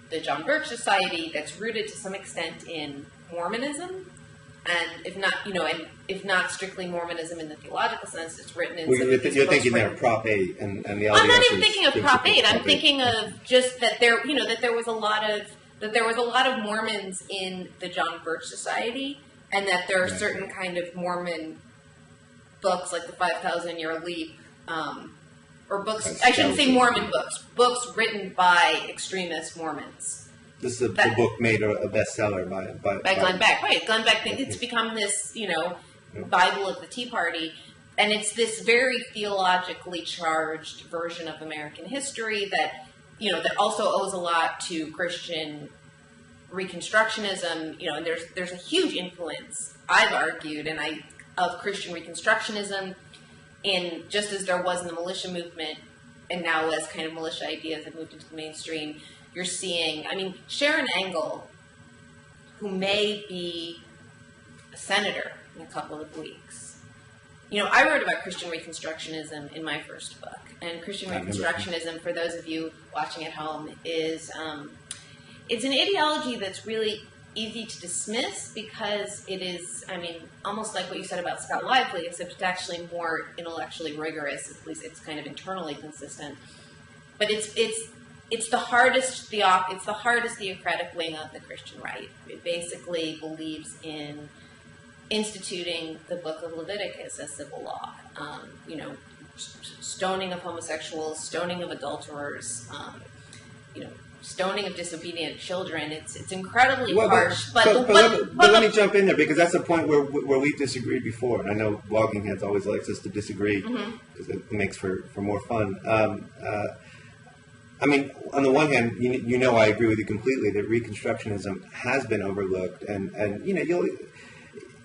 Speaker 1: the John Birch Society, that's rooted to some extent in Mormonism, and if not strictly Mormonism in the theological sense, it's written in.
Speaker 2: You're thinking there of Prop 8 and the.
Speaker 1: I'm not even thinking of Prop 8. I'm thinking of just that there was a lot of Mormons in the John Birch Society, and that there are certain kind of Mormon books like the 5,000-Year Leap, or books. I shouldn't say Mormon books written by extremist Mormons.
Speaker 2: This is a book made a bestseller by
Speaker 1: Glenn Beck. Right. Glenn Beck, it's become this, Bible of the Tea Party. And it's this very theologically charged version of American history that, that also owes a lot to Christian Reconstructionism. And there's a huge influence, I've argued, of Christian Reconstructionism in, just as there was in the militia movement, and now as kind of militia ideas have moved into the mainstream. You're seeing, Sharon Engel, who may be a senator in a couple of weeks. I wrote about Christian Reconstructionism in my first book. And Christian Reconstructionism, for those of you watching at home, is it's an ideology that's really easy to dismiss because it is, almost like what you said about Scott Lively, except it's actually more intellectually rigorous. At least it's kind of internally consistent. But it's the hardest theocratic wing of the Christian right. It basically believes in instituting the Book of Leviticus as civil law. Stoning of homosexuals, stoning of adulterers, stoning of disobedient children. It's incredibly harsh. But
Speaker 2: let me jump in there because that's a point where we've disagreed before. And I know blogging heads always likes us to disagree because it makes for more fun. On the one hand, I agree with you completely that Reconstructionism has been overlooked, and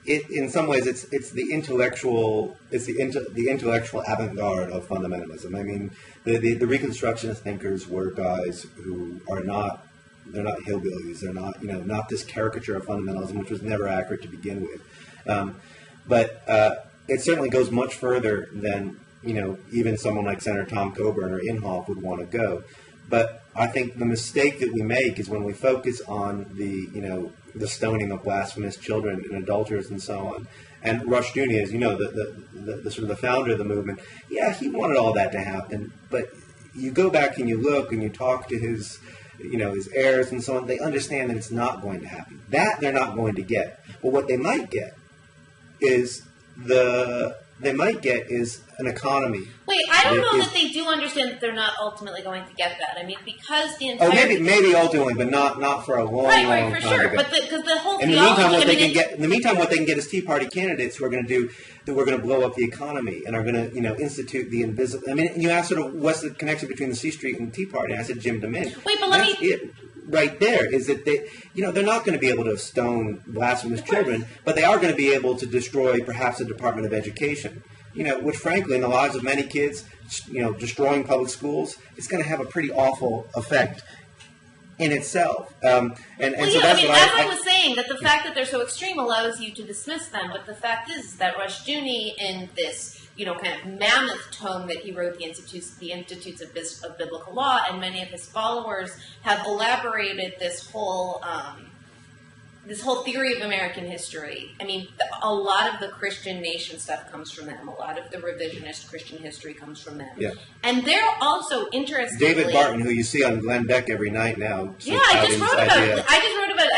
Speaker 2: in some ways it's the intellectual avant-garde of fundamentalism. The Reconstructionist thinkers were guys who are not hillbillies. They're not this caricature of fundamentalism, which was never accurate to begin with. But it certainly goes much further than even someone like Senator Tom Coburn or Inhofe would want to go. But I think the mistake that we make is when we focus on the stoning of blasphemous children and adulterers and so on. And Rushdoony, as you know, the sort of the founder of the movement, he wanted all that to happen. But you go back and you look and you talk to his heirs and so on, they understand that it's not going to happen. That they're not going to get. But what they might get is an economy.
Speaker 1: Wait, I don't know that they do understand that they're not ultimately going to get that. Because the entire...
Speaker 2: maybe ultimately, but not for a long time.
Speaker 1: Right, for sure. But because the whole
Speaker 2: in the meantime, what they can get is Tea Party candidates who are going to do that. We're going to blow up the economy and are going to institute the invisible. You asked sort of what's the connection between the C Street and Tea Party. And I said Jim DeMint.
Speaker 1: Wait, but let me.
Speaker 2: Right there is that they're not going to be able to stone blasphemous children, but they are going to be able to destroy perhaps the Department of Education. Which frankly, in the lives of many kids, destroying public schools is going to have a pretty awful effect in itself. So that's
Speaker 1: I was saying, that the fact that they're so extreme allows you to dismiss them, but the fact is that Rushdoony, in this kind of mammoth tome that he wrote, the Institutes of Biblical Law, and many of his followers have elaborated this whole this whole theory of American history. I mean, a lot of the Christian nation stuff comes from them. A lot of the revisionist Christian history comes from them.
Speaker 2: Yeah.
Speaker 1: And they're also interestingly...
Speaker 2: David Barton, who you see on Glenn Beck every night now.
Speaker 1: Yeah, I just wrote about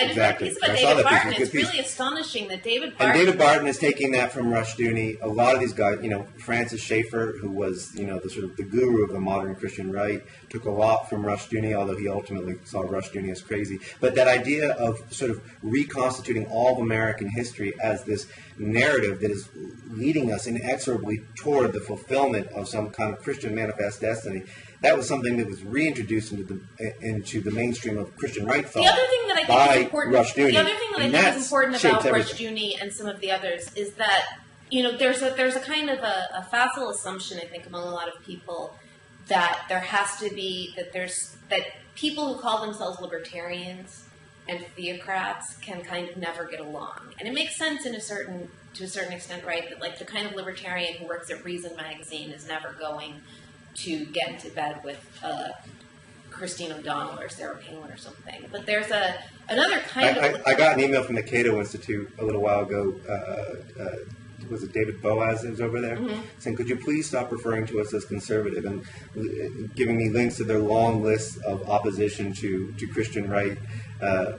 Speaker 1: a piece about David Barton. It's really astonishing that David Barton...
Speaker 2: And David Barton is taking that from Rushdoony. A lot of these guys, Francis Schaeffer, who was, the sort of the guru of the modern Christian right, took a lot from Rushdoony, although he ultimately saw Rushdoony as crazy. But that idea of sort of reconstituting all of American history as this narrative that is leading us inexorably toward the fulfillment of some kind of Christian manifest destiny, that was something that was reintroduced into the mainstream of Christian right thought.
Speaker 1: The other thing that I think is important,
Speaker 2: Rushdoony,
Speaker 1: the other thing that I think is important about Rushdoony and some of the others is that there's a kind of a facile assumption, I think, among a lot of people that there has to be that people who call themselves libertarians and theocrats can kind of never get along. And it makes sense to a certain extent, right? That like the kind of libertarian who works at Reason magazine is never going to get into bed with Christine O'Donnell or Sarah Palin or something. But there's another kind of...
Speaker 2: I got an email from the Cato Institute a little while ago. Was it David Boaz that was over there? Mm-hmm. Saying, could you please stop referring to us as conservative, and giving me links to their long list of opposition to Christian right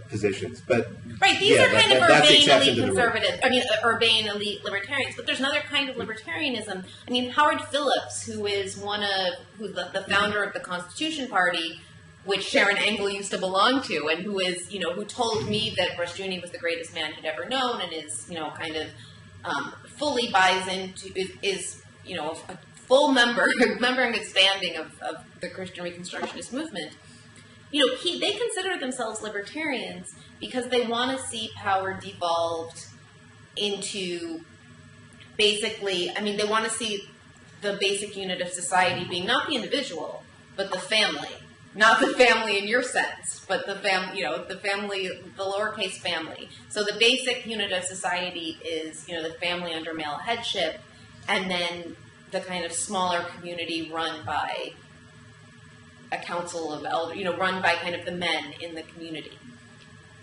Speaker 2: positions. But
Speaker 1: right, these are kind of urbane elite conservative, urbane elite libertarians. But there's another kind of libertarianism. I mean, Howard Phillips, who is the founder of the Constitution Party, which Sharon Engel used to belong to, and who is, who told me that Rushdoony was the greatest man he'd ever known, and is, kind of fully buys into, is a full member in good standing of the Christian Reconstructionist movement. They consider themselves libertarians because they want to see power devolved into basically, they want to see the basic unit of society being not the individual, but the family. Not the family in your sense, but the family, the family, the lowercase family. So the basic unit of society is, the family under male headship, and then the kind of smaller community run by a council of elders, run by kind of the men in the community.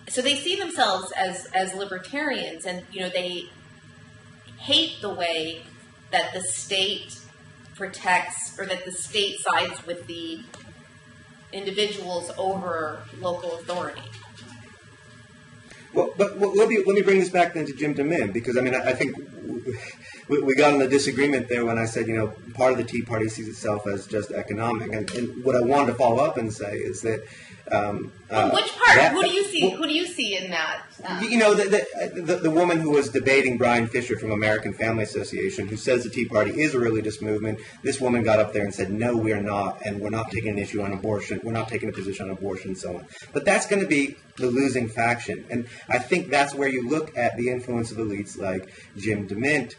Speaker 1: So they see themselves as libertarians, and, they hate the way that the state protects, or that the state sides with the individuals over local authority.
Speaker 2: Well, but let me bring this back then to Jim DeMint, because I think we got in a disagreement there when I said, part of the Tea Party sees itself as just economic, and what I wanted to follow up and say is that
Speaker 1: which part? Who do you see in that?
Speaker 2: The woman who was debating Brian Fisher from American Family Association, who says the Tea Party is a religious movement. This woman got up there and said, no, we are not, and we're not taking an issue on abortion. We're not taking a position on abortion, and so on. But that's going to be the losing faction, and I think that's where you look at the influence of elites like Jim DeMint,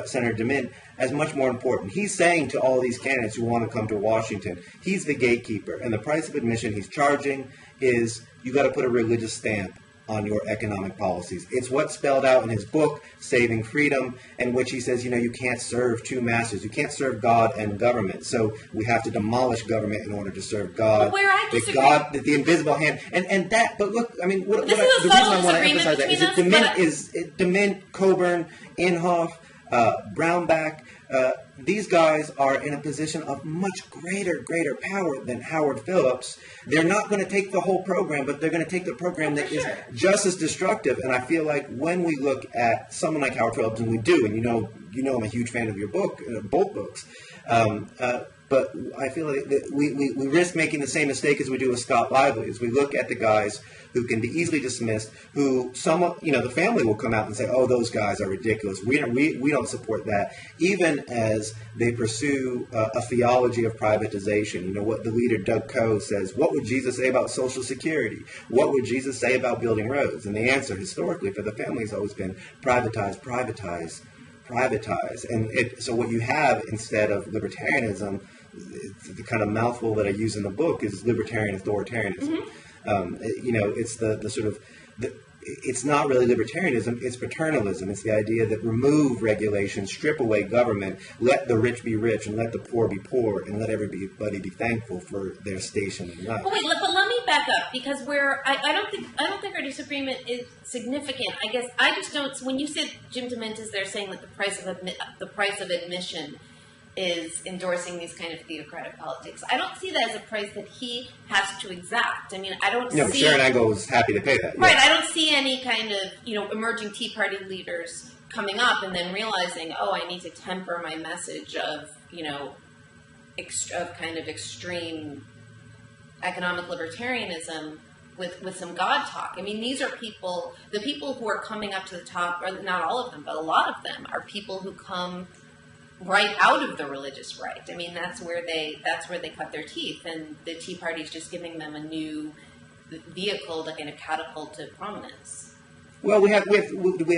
Speaker 2: Senator DeMint, as much more important. He's saying to all these candidates who want to come to Washington, he's the gatekeeper, and the price of admission he's charging is you got to put a religious stamp on your economic policies. It's what's spelled out in his book, Saving Freedom, in which he says, you can't serve two masters. You can't serve God and government. So we have to demolish government in order to serve God.
Speaker 1: But where I disagree,
Speaker 2: the invisible hand, and that. But look, the reason I want to emphasize that is that DeMint, Coburn, Inhofe, Brownback. These guys are in a position of much greater power than Howard Phillips. They're not going to take the whole program, but they're going to take the program that is just as destructive. And I feel like when we look at someone like Howard Phillips, and we do, and I'm a huge fan of your book, both books. But I feel like that we risk making the same mistake as we do with Scott Lively, as we look at the guys who can be easily dismissed, who the family will come out and say, oh, those guys are ridiculous. We don't support that, even as they pursue a theology of privatization. What the leader Doug Coe says, what would Jesus say about Social Security? What would Jesus say about building roads? And the answer historically for the family has always been privatize. And so what you have instead of libertarianism, the kind of mouthful that I use in the book, is libertarian authoritarianism. Mm-hmm. It's the sort of it's not really libertarianism, it's paternalism. It's the idea that remove regulation, strip away government, let the rich be rich and let the poor be poor, and let everybody be thankful for their station in life.
Speaker 1: But let me back up because I don't think our disagreement is significant. I guess I just don't. When you said Jim Dementis, they're saying that the price of admission is endorsing these kind of theocratic politics. I don't see that as a price that he has to exact. I mean, I don't see...
Speaker 2: Sharon Angle was happy to pay that.
Speaker 1: Right, I don't see any kind of, emerging Tea Party leaders coming up and then realizing, I need to temper my message of, of kind of extreme economic libertarianism with some God talk. I mean, these are the people who are coming up to the top, or not all of them, but a lot of them are people who come right out of the religious right. I mean, that's where they cut their teeth, and the Tea Party is just giving them a new vehicle to kind of catapult to prominence.
Speaker 2: Well, we have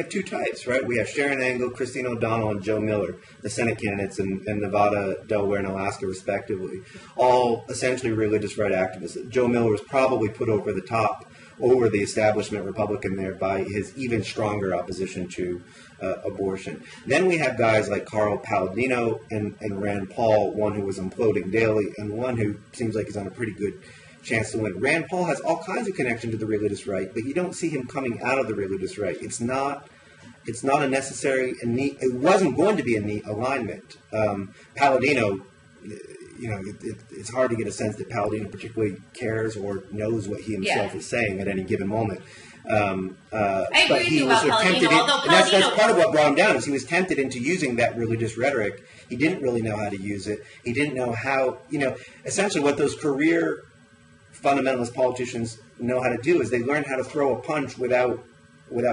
Speaker 2: two types, right? We have Sharon Angle, Christine O'Donnell, and Joe Miller, the Senate candidates in Nevada, Delaware, and Alaska, respectively, all essentially religious right activists. Joe Miller was probably put over the top, over the establishment Republican there by his even stronger opposition to abortion. Then we have guys like Carl Palladino and Rand Paul, one who was imploding daily and one who seems like he's on a pretty good chance to win. Rand Paul has all kinds of connection to the religious right, but you don't see him coming out of the religious right. It's not a necessary and neat. It wasn't going to be a neat alignment. Palladino, it's hard to get a sense that Palladino particularly cares or knows what he himself is saying at any given moment.
Speaker 1: I agree with you about Palladino.
Speaker 2: That's part of what brought him down, is he was tempted into using that religious rhetoric. He didn't really know how to use it. He didn't know how, essentially what those career fundamentalist politicians know how to do is they learn how to throw a punch without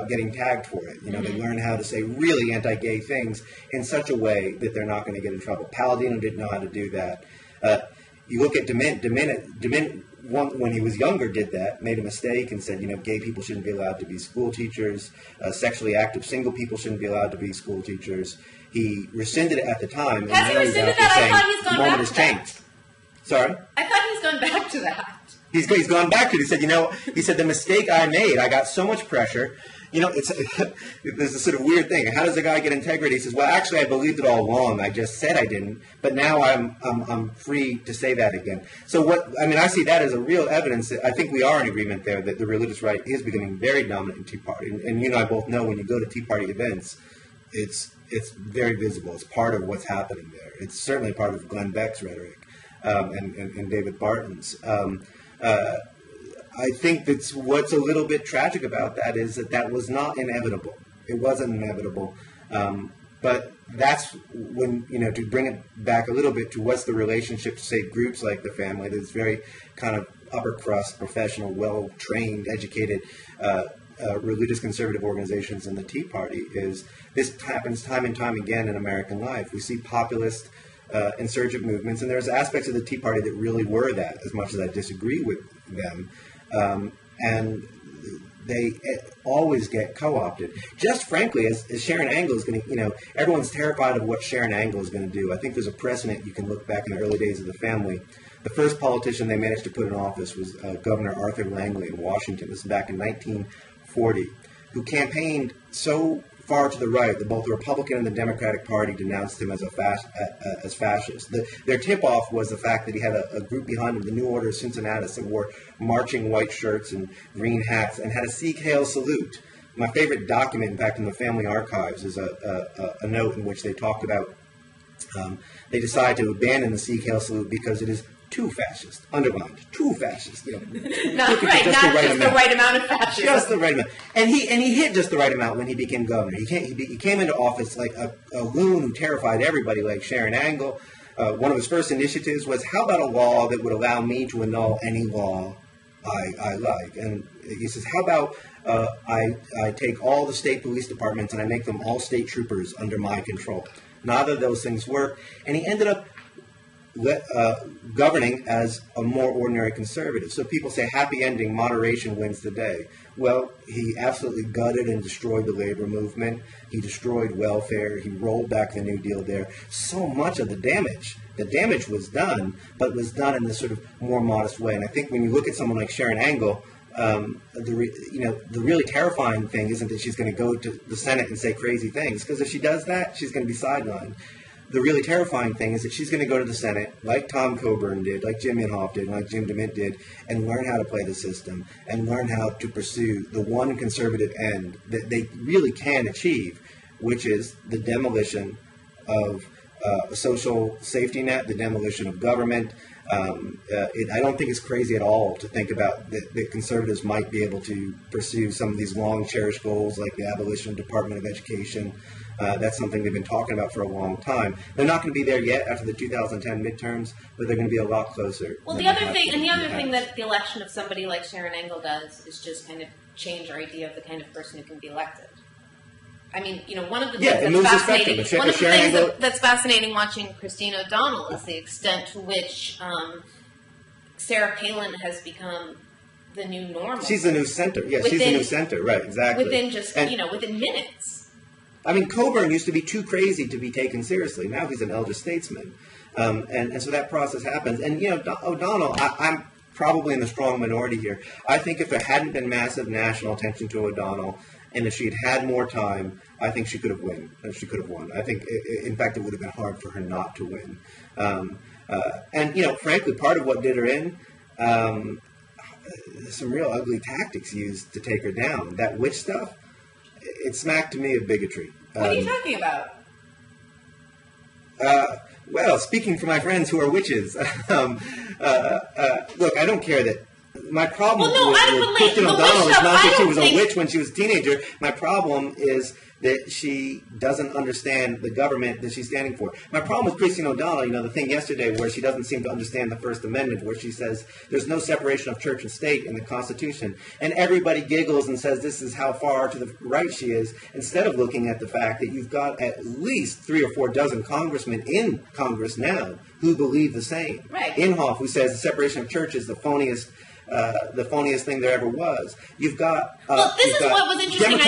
Speaker 2: getting tagged for it. They learn how to say really anti-gay things in such a way that they're not going to get in trouble. Palladino didn't know how to do that. You look at Dement, when he was younger, did that, made a mistake and said, gay people shouldn't be allowed to be school teachers, sexually active single people shouldn't be allowed to be school teachers. He rescinded it at the time.
Speaker 1: Has he rescinded that? I thought he's gone back to that.
Speaker 2: Sorry?
Speaker 1: I thought he's gone back to that.
Speaker 2: He's gone back to it. He said, the mistake I made, I got so much pressure. There's a sort of weird thing. How does a guy get integrity? He says, well, actually, I believed it all along. I just said I didn't, but now I'm free to say that again. So I see that as a real evidence that I think we are in agreement there that the religious right is becoming very dominant in Tea Party. And you and I both know when you go to Tea Party events, it's very visible. It's part of what's happening there. It's certainly part of Glenn Beck's rhetoric and David Barton's. I think that's what's a little bit tragic about that is that was not inevitable. It wasn't inevitable. But that's when, to bring it back a little bit to what's the relationship to, say, groups like the family, that's very kind of upper crust, professional, well-trained, educated, religious conservative organizations in the Tea Party, is this happens time and time again in American life. We see populist insurgent movements, and there's aspects of the Tea Party that really were that, as much as I disagree with them. And they always get co-opted. Just frankly, as Sharon Angle is going to, everyone's terrified of what Sharon Angle is going to do. I think there's a precedent. You can look back in the early days of the family. The first politician they managed to put in office was Governor Arthur Langley in Washington. This was back in 1940, who campaigned so far to the right that both the Republican and the Democratic Party denounced him as as fascist. Their tip-off was the fact that he had a group behind him, the New Order of Cincinnatus, that wore marching white shirts and green hats and had a Sieg Heil salute. My favorite document, in fact, in the family archives is a note in which they talked about they decided to abandon the Sieg Heil salute because it is too fascist, underlined, too fascist.
Speaker 1: Not right, not just the right amount of fascism.
Speaker 2: Just the right amount. And he hit just the right amount when he became governor. He came into office like a loon who terrified everybody, like Sharon Angle. One of his first initiatives was, how about a law that would allow me to annul any law I like? And he says, how about I take all the state police departments and I make them all state troopers under my control? Neither of those things work. And he ended up governing as a more ordinary conservative. So people say happy ending, moderation wins the day. Well, he absolutely gutted and destroyed the labor movement. He destroyed welfare. He rolled back the New Deal there. So much of the damage was done, but was done in this sort of more modest way. And I think when you look at someone like Sharon Angle, the really terrifying thing isn't that she's going to go to the Senate and say crazy things, because if she does that, she's going to be sidelined. the really terrifying thing is that she's going to go to the Senate, like Tom Coburn did, like Jim Inhofe did, like Jim DeMint did, and learn how to play the system and learn how to pursue the one conservative end that they really can achieve, which is the demolition of a social safety net, the demolition of government. I don't think it's crazy at all to think about that conservatives might be able to pursue some of these long-cherished goals like the abolition of Department of Education. That's something they've been talking about for a long time. They're not going to be there yet after the 2010 midterms, but they're going to be a lot closer.
Speaker 1: Well, the other thing that the election of somebody like Sharon Engel does is just kind of change our idea of the kind of person who can be elected. I mean, one of the things that's fascinating watching Christine O'Donnell is the extent to which Sarah Palin has become the new normal.
Speaker 2: She's the new center. Yeah, she's the new center. Right, exactly.
Speaker 1: Within within minutes.
Speaker 2: I mean, Coburn used to be too crazy to be taken seriously. Now he's an elder statesman. And so that process happens. And, O'Donnell, I'm probably in the strong minority here. I think if there hadn't been massive national attention to O'Donnell, and if she'd had more time, I think she could have won. I think, in fact, it would have been hard for her not to win. And frankly, part of what did her in, some real ugly tactics used to take her down. That witch stuff, it smacked to me of bigotry.
Speaker 1: What are you talking about?
Speaker 2: Well, speaking for my friends who are witches, look, I don't care that. My problem with Kristen O'Donnell is not that she was a witch when she was a teenager. My problem is that she doesn't understand the government that she's standing for. My problem with Christine O'Donnell, the thing yesterday where she doesn't seem to understand the First Amendment, where she says there's no separation of church and state in the Constitution, and everybody giggles and says this is how far to the right she is, instead of looking at the fact that you've got at least 3 or 4 dozen congressmen in Congress now who believe the same.
Speaker 1: Right.
Speaker 2: Inhofe, who says the separation of church is the phoniest thing there ever was. You've got
Speaker 1: what was interesting.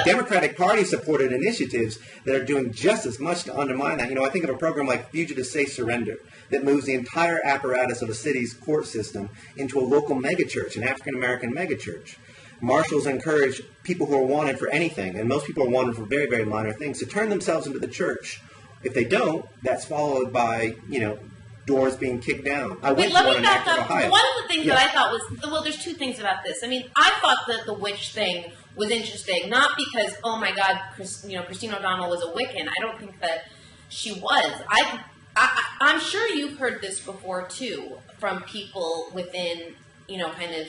Speaker 2: Democratic Party supported initiatives that are doing just as much to undermine that. I think of a program like Fugitive Safe Surrender that moves the entire apparatus of a city's court system into a local megachurch, an African American megachurch. Marshals encourage people who are wanted for anything, and most people are wanted for very, very minor things, to turn themselves into the church. If they don't, that's followed by doors being kicked down.
Speaker 1: Let me back up. One of the things that I thought was, there's 2 things about this. I mean, I thought that the witch thing was interesting, not because, oh my God, Christine O'Donnell was a Wiccan. I don't think that she was. I'm sure you've heard this before, too, from people within, kind of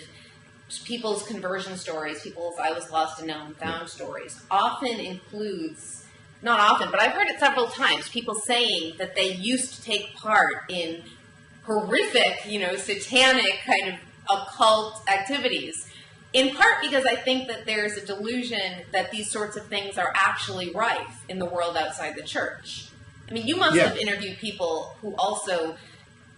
Speaker 1: people's conversion stories, people's I was lost and now I'm found stories, often includes... Not often, but I've heard it several times, people saying that they used to take part in horrific, satanic kind of occult activities, in part because I think that there's a delusion that these sorts of things are actually rife in the world outside the church. I mean, you must have interviewed people who also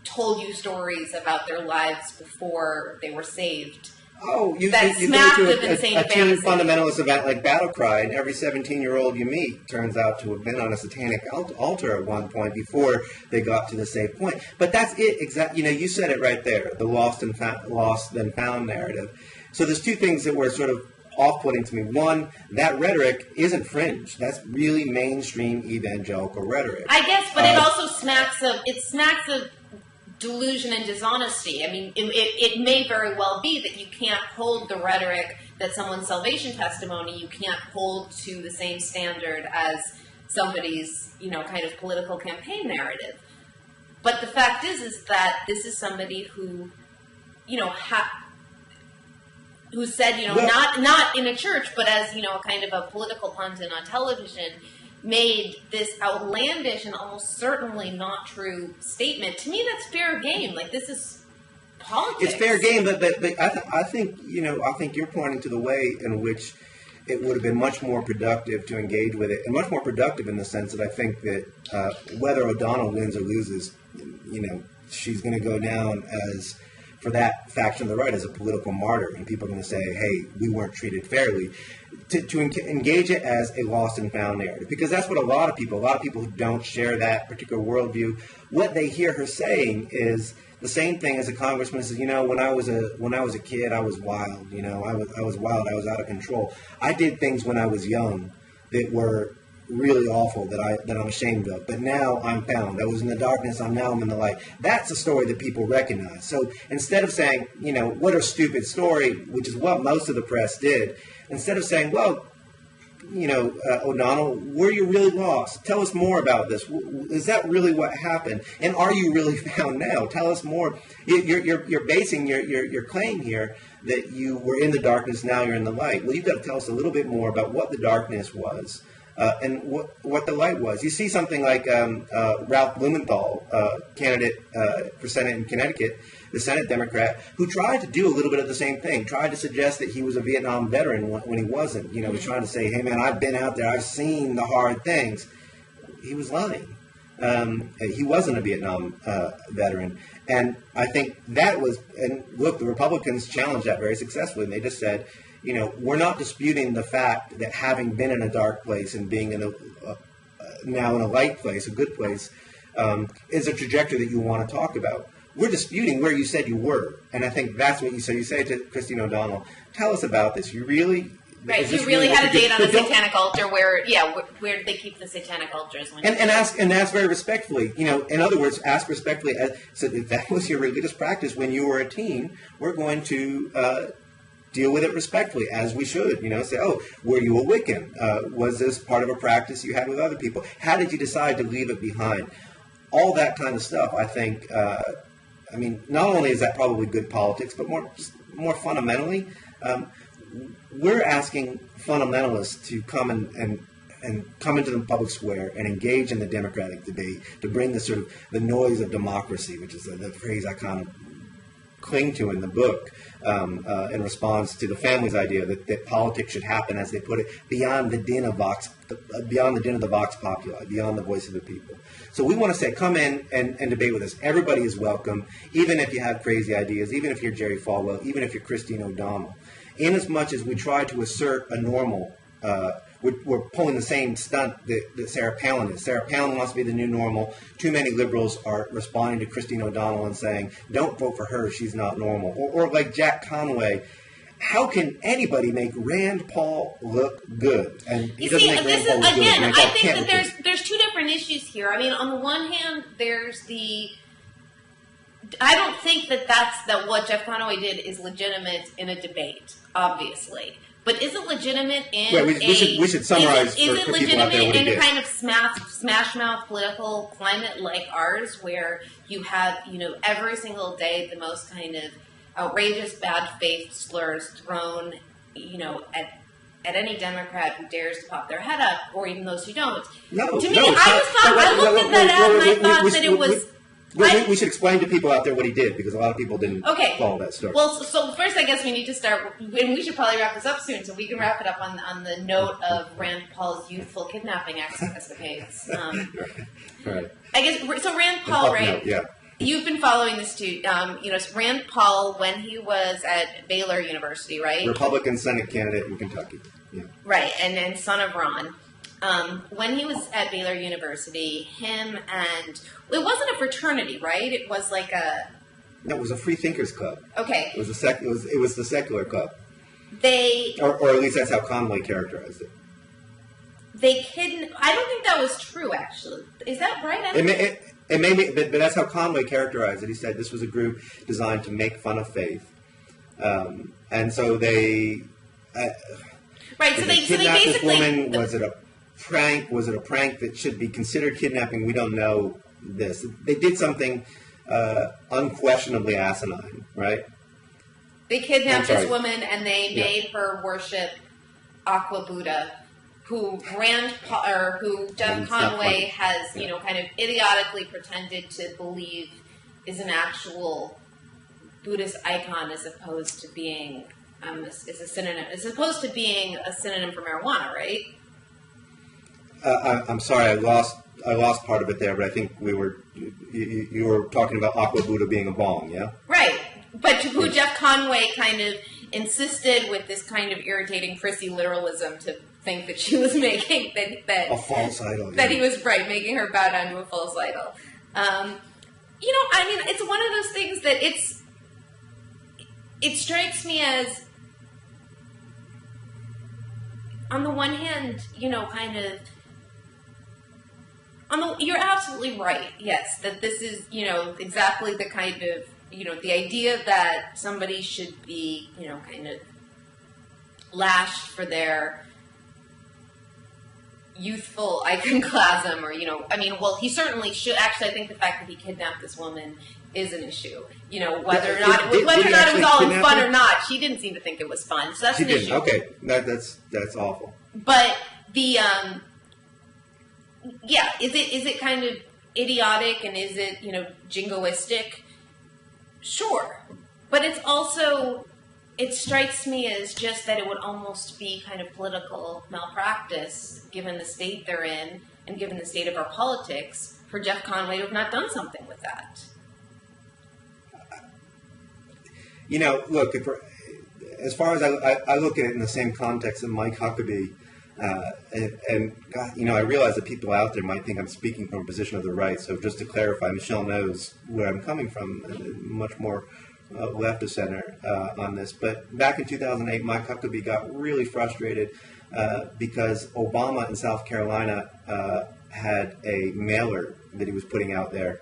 Speaker 1: told you stories about their lives before they were saved.
Speaker 2: Oh, you go to a teen fundamentalist event like Battle Cry, and every 17-year-old you meet turns out to have been on a satanic altar at one point before they got to the safe point. But that's it, exactly. You said it right there, the lost then found narrative. So there's 2 things that were sort of off-putting to me. One, that rhetoric isn't fringe. That's really mainstream evangelical rhetoric.
Speaker 1: I guess, but it also smacks of delusion and dishonesty. I mean, it may very well be that you can't hold the rhetoric that someone's salvation testimony, you can't hold to the same standard as somebody's, kind of political campaign narrative. But the fact is that this is somebody who, who said, not in a church, but as, kind of a political pundit on television, made this outlandish and almost certainly not true statement. To me, that's fair game. Like, this is politics.
Speaker 2: It's fair game, but I think you're pointing to the way in which it would have been much more productive to engage with it, and much more productive in the sense that I think that whether O'Donnell wins or loses, she's going to go down as, for that faction of the right, as a political martyr, and people are going to say, hey, we weren't treated fairly. To engage it as a lost and found narrative, because that's what a lot of people who don't share that particular worldview, what they hear her saying is the same thing as a congressman says, when I was a kid, I was wild, I was wild, I was out of control. I did things when I was young that were really awful that I'm ashamed of. But now I'm found. I was in the darkness. Now I'm in the light. That's a story that people recognize. So instead of saying, what a stupid story, which is what most of the press did, instead of saying, well, O'Donnell, were you really lost? Tell us more about this. Is that really what happened? And are you really found now? Tell us more. You're basing your claim here that you were in the darkness, now you're in the light. Well, you've got to tell us a little bit more about what the darkness was and what the light was. You see something like Ralph Blumenthal, candidate for Senate in Connecticut, the Senate Democrat, who tried to do a little bit of the same thing, tried to suggest that he was a Vietnam veteran when he wasn't. He was trying to say, hey, man, I've been out there. I've seen the hard things. He was lying. He wasn't a Vietnam veteran. And I think that was, and look, the Republicans challenged that very successfully. And they just said, we're not disputing the fact that having been in a dark place and being now in a light place, a good place, is a trajectory that you want to talk about. We're disputing where you said you were. And I think that's what you say. You say to Christine O'Donnell, tell us about this. You really...
Speaker 1: Right, you really had a date on the satanic altar where did they keep the satanic altars?
Speaker 2: And ask very respectfully. In other words, ask respectfully. So if that was your religious practice when you were a teen, we're going to deal with it respectfully, as we should. Say, oh, were you a Wiccan? Was this part of a practice you had with other people? How did you decide to leave it behind? All that kind of stuff, I think. Not only is that probably good politics, but more fundamentally, we're asking fundamentalists to come and come into the public square and engage in the democratic debate to bring the sort of the noise of democracy, which is the phrase I kind of cling to in the book, in response to the family's idea that politics should happen, as they put it, beyond the din of the vox populi, beyond the voice of the people. So we want to say, come in and debate with us. Everybody is welcome, even if you have crazy ideas, even if you're Jerry Falwell, even if you're Christine O'Donnell. Inasmuch as we try to assert a normal, we're pulling the same stunt that Sarah Palin is. Sarah Palin wants to be the new normal. Too many liberals are responding to Christine O'Donnell and saying, don't vote for her, she's not normal. Or like Jack Conway, how can anybody make Rand Paul look good? And he doesn't make Rand Paul look good.
Speaker 1: Again, I think that there's two different issues here. On the one hand, there's I don't think that what Jeff Conway did is legitimate in a debate, obviously. But is it legitimate in
Speaker 2: we should summarize
Speaker 1: is it
Speaker 2: for people out there what he did.
Speaker 1: in a kind of smash mouth political climate like ours, where you have every single day the most kind of outrageous bad faith slurs thrown at any Democrat who dares to pop their head up, or even those who don't?
Speaker 2: No,
Speaker 1: to me, I looked at that ad and I thought that it was.
Speaker 2: We should explain to people out there what he did, because a lot of people didn't follow that story.
Speaker 1: Well, so first I guess we need to start, and we should probably wrap this up soon, so we can wrap it up on the note of Rand Paul's youthful kidnapping escapades.
Speaker 2: Right.
Speaker 1: I guess, so Rand Paul, right?
Speaker 2: Yeah.
Speaker 1: You've been following this too. Rand Paul, when he was at Baylor University, right?
Speaker 2: Republican Senate candidate in Kentucky. Yeah.
Speaker 1: Right, and son of Ron. When he was at Baylor University, him and... It wasn't a fraternity, right? It was like a...
Speaker 2: No, it was a free thinkers club.
Speaker 1: Okay.
Speaker 2: It was the secular club.
Speaker 1: They...
Speaker 2: Or at least that's how Conway characterized it.
Speaker 1: I don't think that was true, actually. Is that right?
Speaker 2: It may be, but that's how Conway characterized it. He said this was a group designed to make fun of faith. And so they...
Speaker 1: right, so they
Speaker 2: kidnapped
Speaker 1: basically...
Speaker 2: this woman. Was it a prank? Was it a prank that should be considered kidnapping? We don't know this. They did something unquestionably asinine, right?
Speaker 1: They kidnapped this woman and they made her worship Aqua Buddha, who Jeff Conway has, kind of idiotically pretended to believe is an actual Buddhist icon, as opposed to being is a synonym. As opposed to being a synonym for marijuana, right?
Speaker 2: I'm sorry, I lost part of it there, but I think you were talking about Aqua Buddha being a bong, yeah?
Speaker 1: Right, but who Jeff Conway kind of insisted with this kind of irritating prissy literalism to think that she was making that
Speaker 2: a false idol.
Speaker 1: That he was making her bow down to a false idol. It's one of those things that it strikes me as, on the one hand, kind of You're absolutely right. Yes, that this is, exactly the kind of, the idea that somebody should be, kind of lashed for their youthful iconoclasm, or he certainly should. Actually, I think the fact that he kidnapped this woman is an issue. Whether or not it was all in fun or not, she didn't seem to think it was fun. So that's an issue.
Speaker 2: Okay, that's awful.
Speaker 1: But the is it kind of idiotic, and is it jingoistic? Sure, but it's also, it strikes me as just that it would almost be kind of political malpractice, given the state they're in and given the state of our politics, for Jeff Conway to have not done something with that.
Speaker 2: Look, as far as I look at it in the same context that Mike Huckabee, and God, I realize that people out there might think I'm speaking from a position of the right. So just to clarify, Michelle knows where I'm coming from, much more left of center on this. But back in 2008, Mike Huckabee got really frustrated because Obama in South Carolina had a mailer that he was putting out there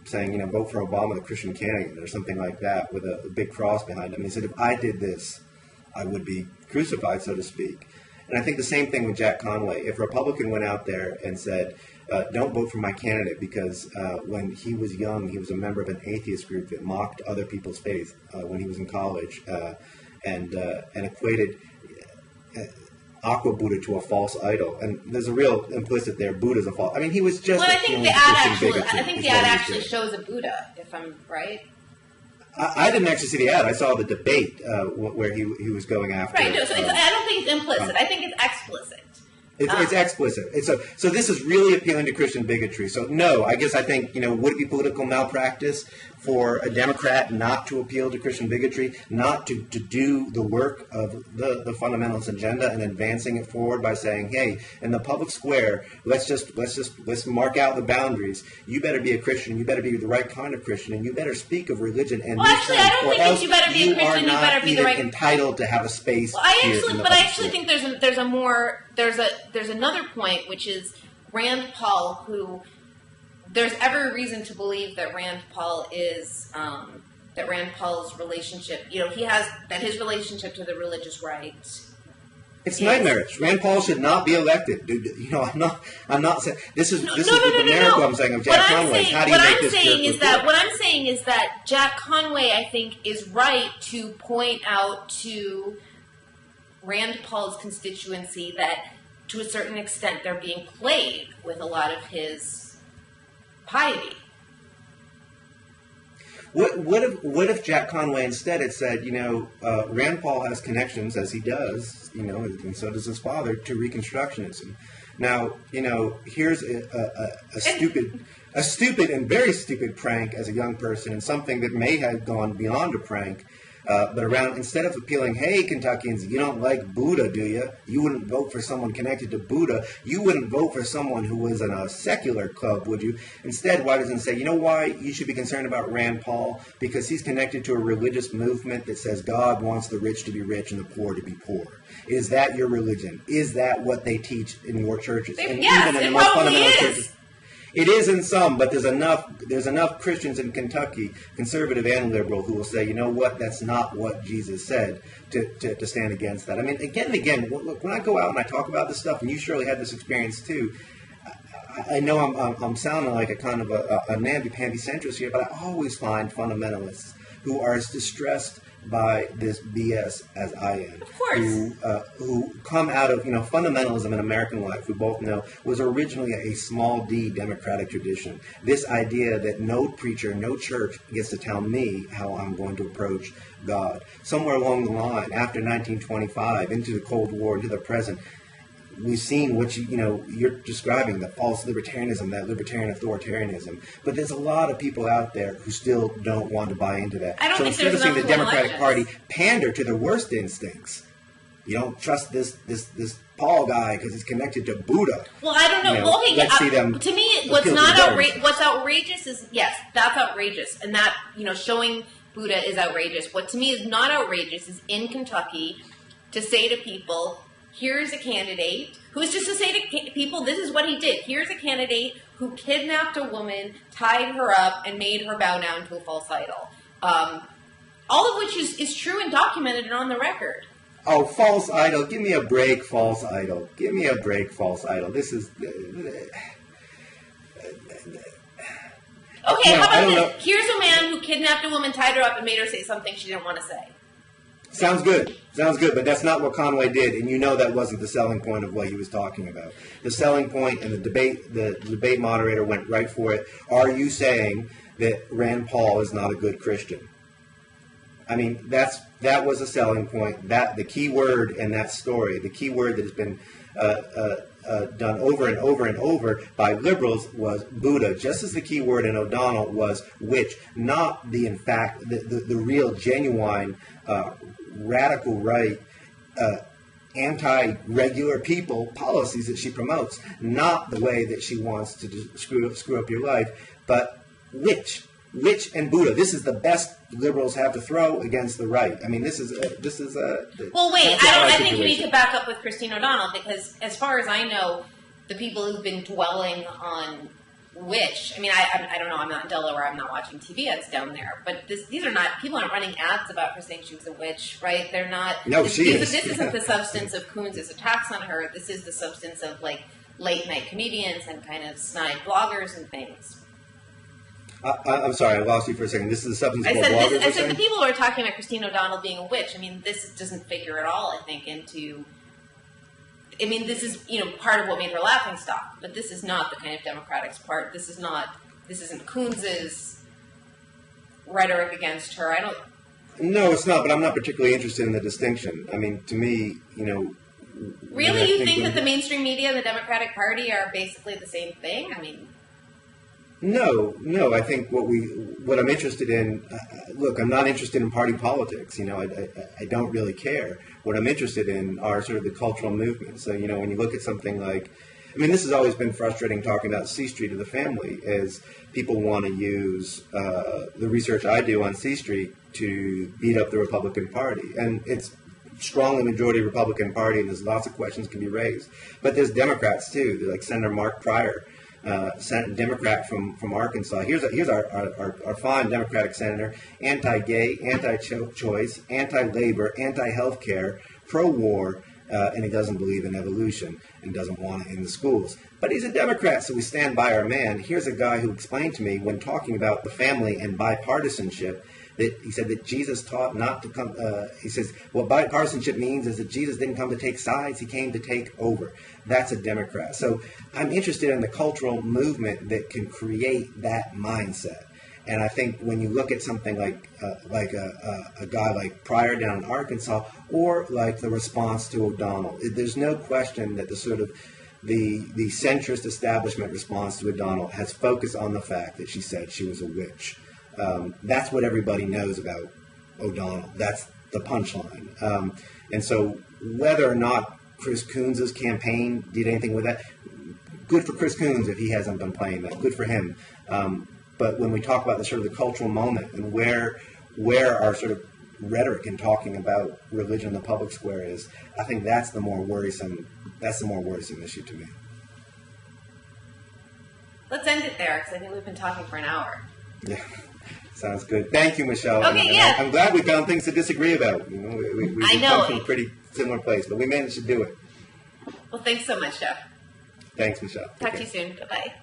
Speaker 2: saying, vote for Obama, the Christian candidate, or something like that, with a big cross behind him. He said, if I did this, I would be crucified, so to speak. And I think the same thing with Jack Conway. If a Republican went out there and said, don't vote for my candidate because when he was young, he was a member of an atheist group that mocked other people's faith when he was in college and equated Aqua Buddha to a false idol. And there's a real implicit there, Buddha's a false. He was just
Speaker 1: I think the ad actually shows a Buddha, if I'm right.
Speaker 2: I didn't actually see the ad. I saw the debate where he was going after.
Speaker 1: Right. No, so I don't think it's implicit. I think it's explicit.
Speaker 2: It's explicit. So this is really appealing to Christian bigotry. So no, I think would it be political malpractice for a Democrat not to appeal to Christian bigotry, not to do the work of the fundamentalist agenda and advancing it forward by saying, hey, in the public square, let's mark out the boundaries. You better be a Christian. You better be the right kind of Christian, and you better speak of religion. And
Speaker 1: I don't think you better be a Christian. You better be the right.
Speaker 2: Entitled to have a space.
Speaker 1: Well, I actually think there's another point, which is Rand Paul, who there's every reason to believe that Rand Paul's relationship, his relationship to the religious right.
Speaker 2: It's nightmarish. Rand Paul should not be elected. Dude, I'm not saying this is the miracle I'm saying of Jack Conway. How do you make this
Speaker 1: what I'm saying is that Jack Conway, I think, is right to point out to Rand Paul's constituency that to a certain extent they're being played with a lot of his piety.
Speaker 2: What if Jack Conway instead had said, Rand Paul has connections, as he does, and so does his father, to Reconstructionism. Now, here's a stupid and very stupid prank as a young person, and something that may have gone beyond a prank. But instead of appealing, hey, Kentuckians, you don't like Buddha, do you? You wouldn't vote for someone connected to Buddha. You wouldn't vote for someone who was in a secular club, would you? Instead, why doesn't it say, why you should be concerned about Rand Paul? Because he's connected to a religious movement that says God wants the rich to be rich and the poor to be poor. Is that your religion? Is that what they teach in your churches?
Speaker 1: And yes, even in the most fundamental churches.
Speaker 2: It is in some, but there's enough Christians in Kentucky, conservative and liberal, who will say, you know what, that's not what Jesus said, to stand against that. Again and again, look, when I go out and I talk about this stuff, and you surely had this experience too, I know I'm sounding like a kind of a namby-pamby centrist here, but I always find fundamentalists who are as distressed by this BS as I am.
Speaker 1: Of course.
Speaker 2: Who come out of, fundamentalism in American life, we both know, was originally a small d democratic tradition. This idea that no preacher, no church gets to tell me how I'm going to approach God. Somewhere along the line, after 1925, into the Cold War, into the present, we've seen what you're describing, the false libertarianism, that libertarian authoritarianism. But there's a lot of people out there who still don't want to buy into that.
Speaker 1: So
Speaker 2: instead of seeing the Democratic Party pander to their worst instincts, you don't trust this Paul guy because he's connected to Buddha.
Speaker 1: Well, I don't know.
Speaker 2: Let's see them.
Speaker 1: To me, what's outrageous is, yes, that's outrageous, and that showing Buddha is outrageous. What to me is not outrageous is in Kentucky to say to people, here's a candidate who's just to say to people, this is what he did. Here's a candidate who kidnapped a woman, tied her up, and made her bow down to a false idol. All of which is true and documented and on the record.
Speaker 2: Oh, false idol. Give me a break, false idol. Give me a break, false idol. This is...
Speaker 1: Okay, how about this? Here's a man who kidnapped a woman, tied her up, and made her say something she didn't want to say.
Speaker 2: Sounds good. Sounds good, but that's not what Conway did, and you know that wasn't the selling point of what he was talking about. The selling point, and the debate moderator went right for it. Are you saying that Rand Paul is not a good Christian? I mean, that was a selling point. That the key word in that story, the key word that has been done over and over and over by liberals was Buddha, just as the key word in O'Donnell was witch, not the, in fact, the real, genuine, radical right, anti-regular people policies that she promotes, not the way that she wants to screw up your life, but witch and Buddha. This is the best liberals have to throw against the right. I mean, this is
Speaker 1: well, wait. I think you need to back up with Christine O'Donnell, because as far as I know, the people who've been dwelling on witch. I mean, I don't know. I'm not in Delaware. I'm not watching TV ads down there. But these are not people aren't running ads about her saying she was a witch, right? They're not.
Speaker 2: No, she is.
Speaker 1: This isn't the substance of Coons' attacks on her. This is the substance of like late night comedians and kind of snide bloggers and things.
Speaker 2: I'm sorry, I lost you for a second. This is the substance of bloggers.
Speaker 1: I said the people who are talking about Christine O'Donnell being a witch. I mean, this doesn't figure at all. I think into. I mean, this is part of what made her laughing stock, but this is not the kind of Democrats' part. This isn't Coons' rhetoric against her. I don't.
Speaker 2: No, it's not. But I'm not particularly interested in the distinction. I mean, to me,
Speaker 1: Really, you think that the mainstream media and the Democratic Party are basically the same thing? I mean.
Speaker 2: No. I think what I'm interested in. Look, I'm not interested in party politics. I don't really care. What I'm interested in are sort of the cultural movements. So, when you look at something like, I mean, this has always been frustrating talking about C Street of the Family, is people want to use the research I do on C Street to beat up the Republican Party, and it's strongly majority Republican Party, and there's lots of questions can be raised. But there's Democrats too, like Senator Mark Pryor. Democrat from Arkansas. Here's our fine Democratic senator, anti-gay, anti-choice, anti-labor, anti-healthcare, pro-war, and he doesn't believe in evolution and doesn't want it in the schools. But he's a Democrat, so we stand by our man. Here's a guy who explained to me when talking about the family and bipartisanship that he said that Jesus taught not to come. He says what bipartisanship means is that Jesus didn't come to take sides; he came to take over. That's a Democrat. So I'm interested in the cultural movement that can create that mindset. And I think when you look at something like a guy like Pryor down in Arkansas, or like the response to O'Donnell, there's no question that the sort of the centrist establishment response to O'Donnell has focused on the fact that she said she was a witch. That's what everybody knows about O'Donnell. That's the punchline. And so whether or not Chris Coons' campaign did anything with that, good for Chris Coons if he hasn't been playing that. Good for him. But when we talk about the sort of the cultural moment and where our sort of rhetoric in talking about religion in the public square is, I think that's the more worrisome issue to me.
Speaker 1: Let's end it there, because I think we've been talking for an hour.
Speaker 2: Yeah. Sounds good. Thank you, Michelle.
Speaker 1: Okay, yeah.
Speaker 2: I'm glad we found things to disagree about. We
Speaker 1: I know.
Speaker 2: come from a pretty similar place, but we managed to do it.
Speaker 1: Well, thanks so much, Jeff.
Speaker 2: Thanks, Michelle.
Speaker 1: Talk to you soon. Bye-bye.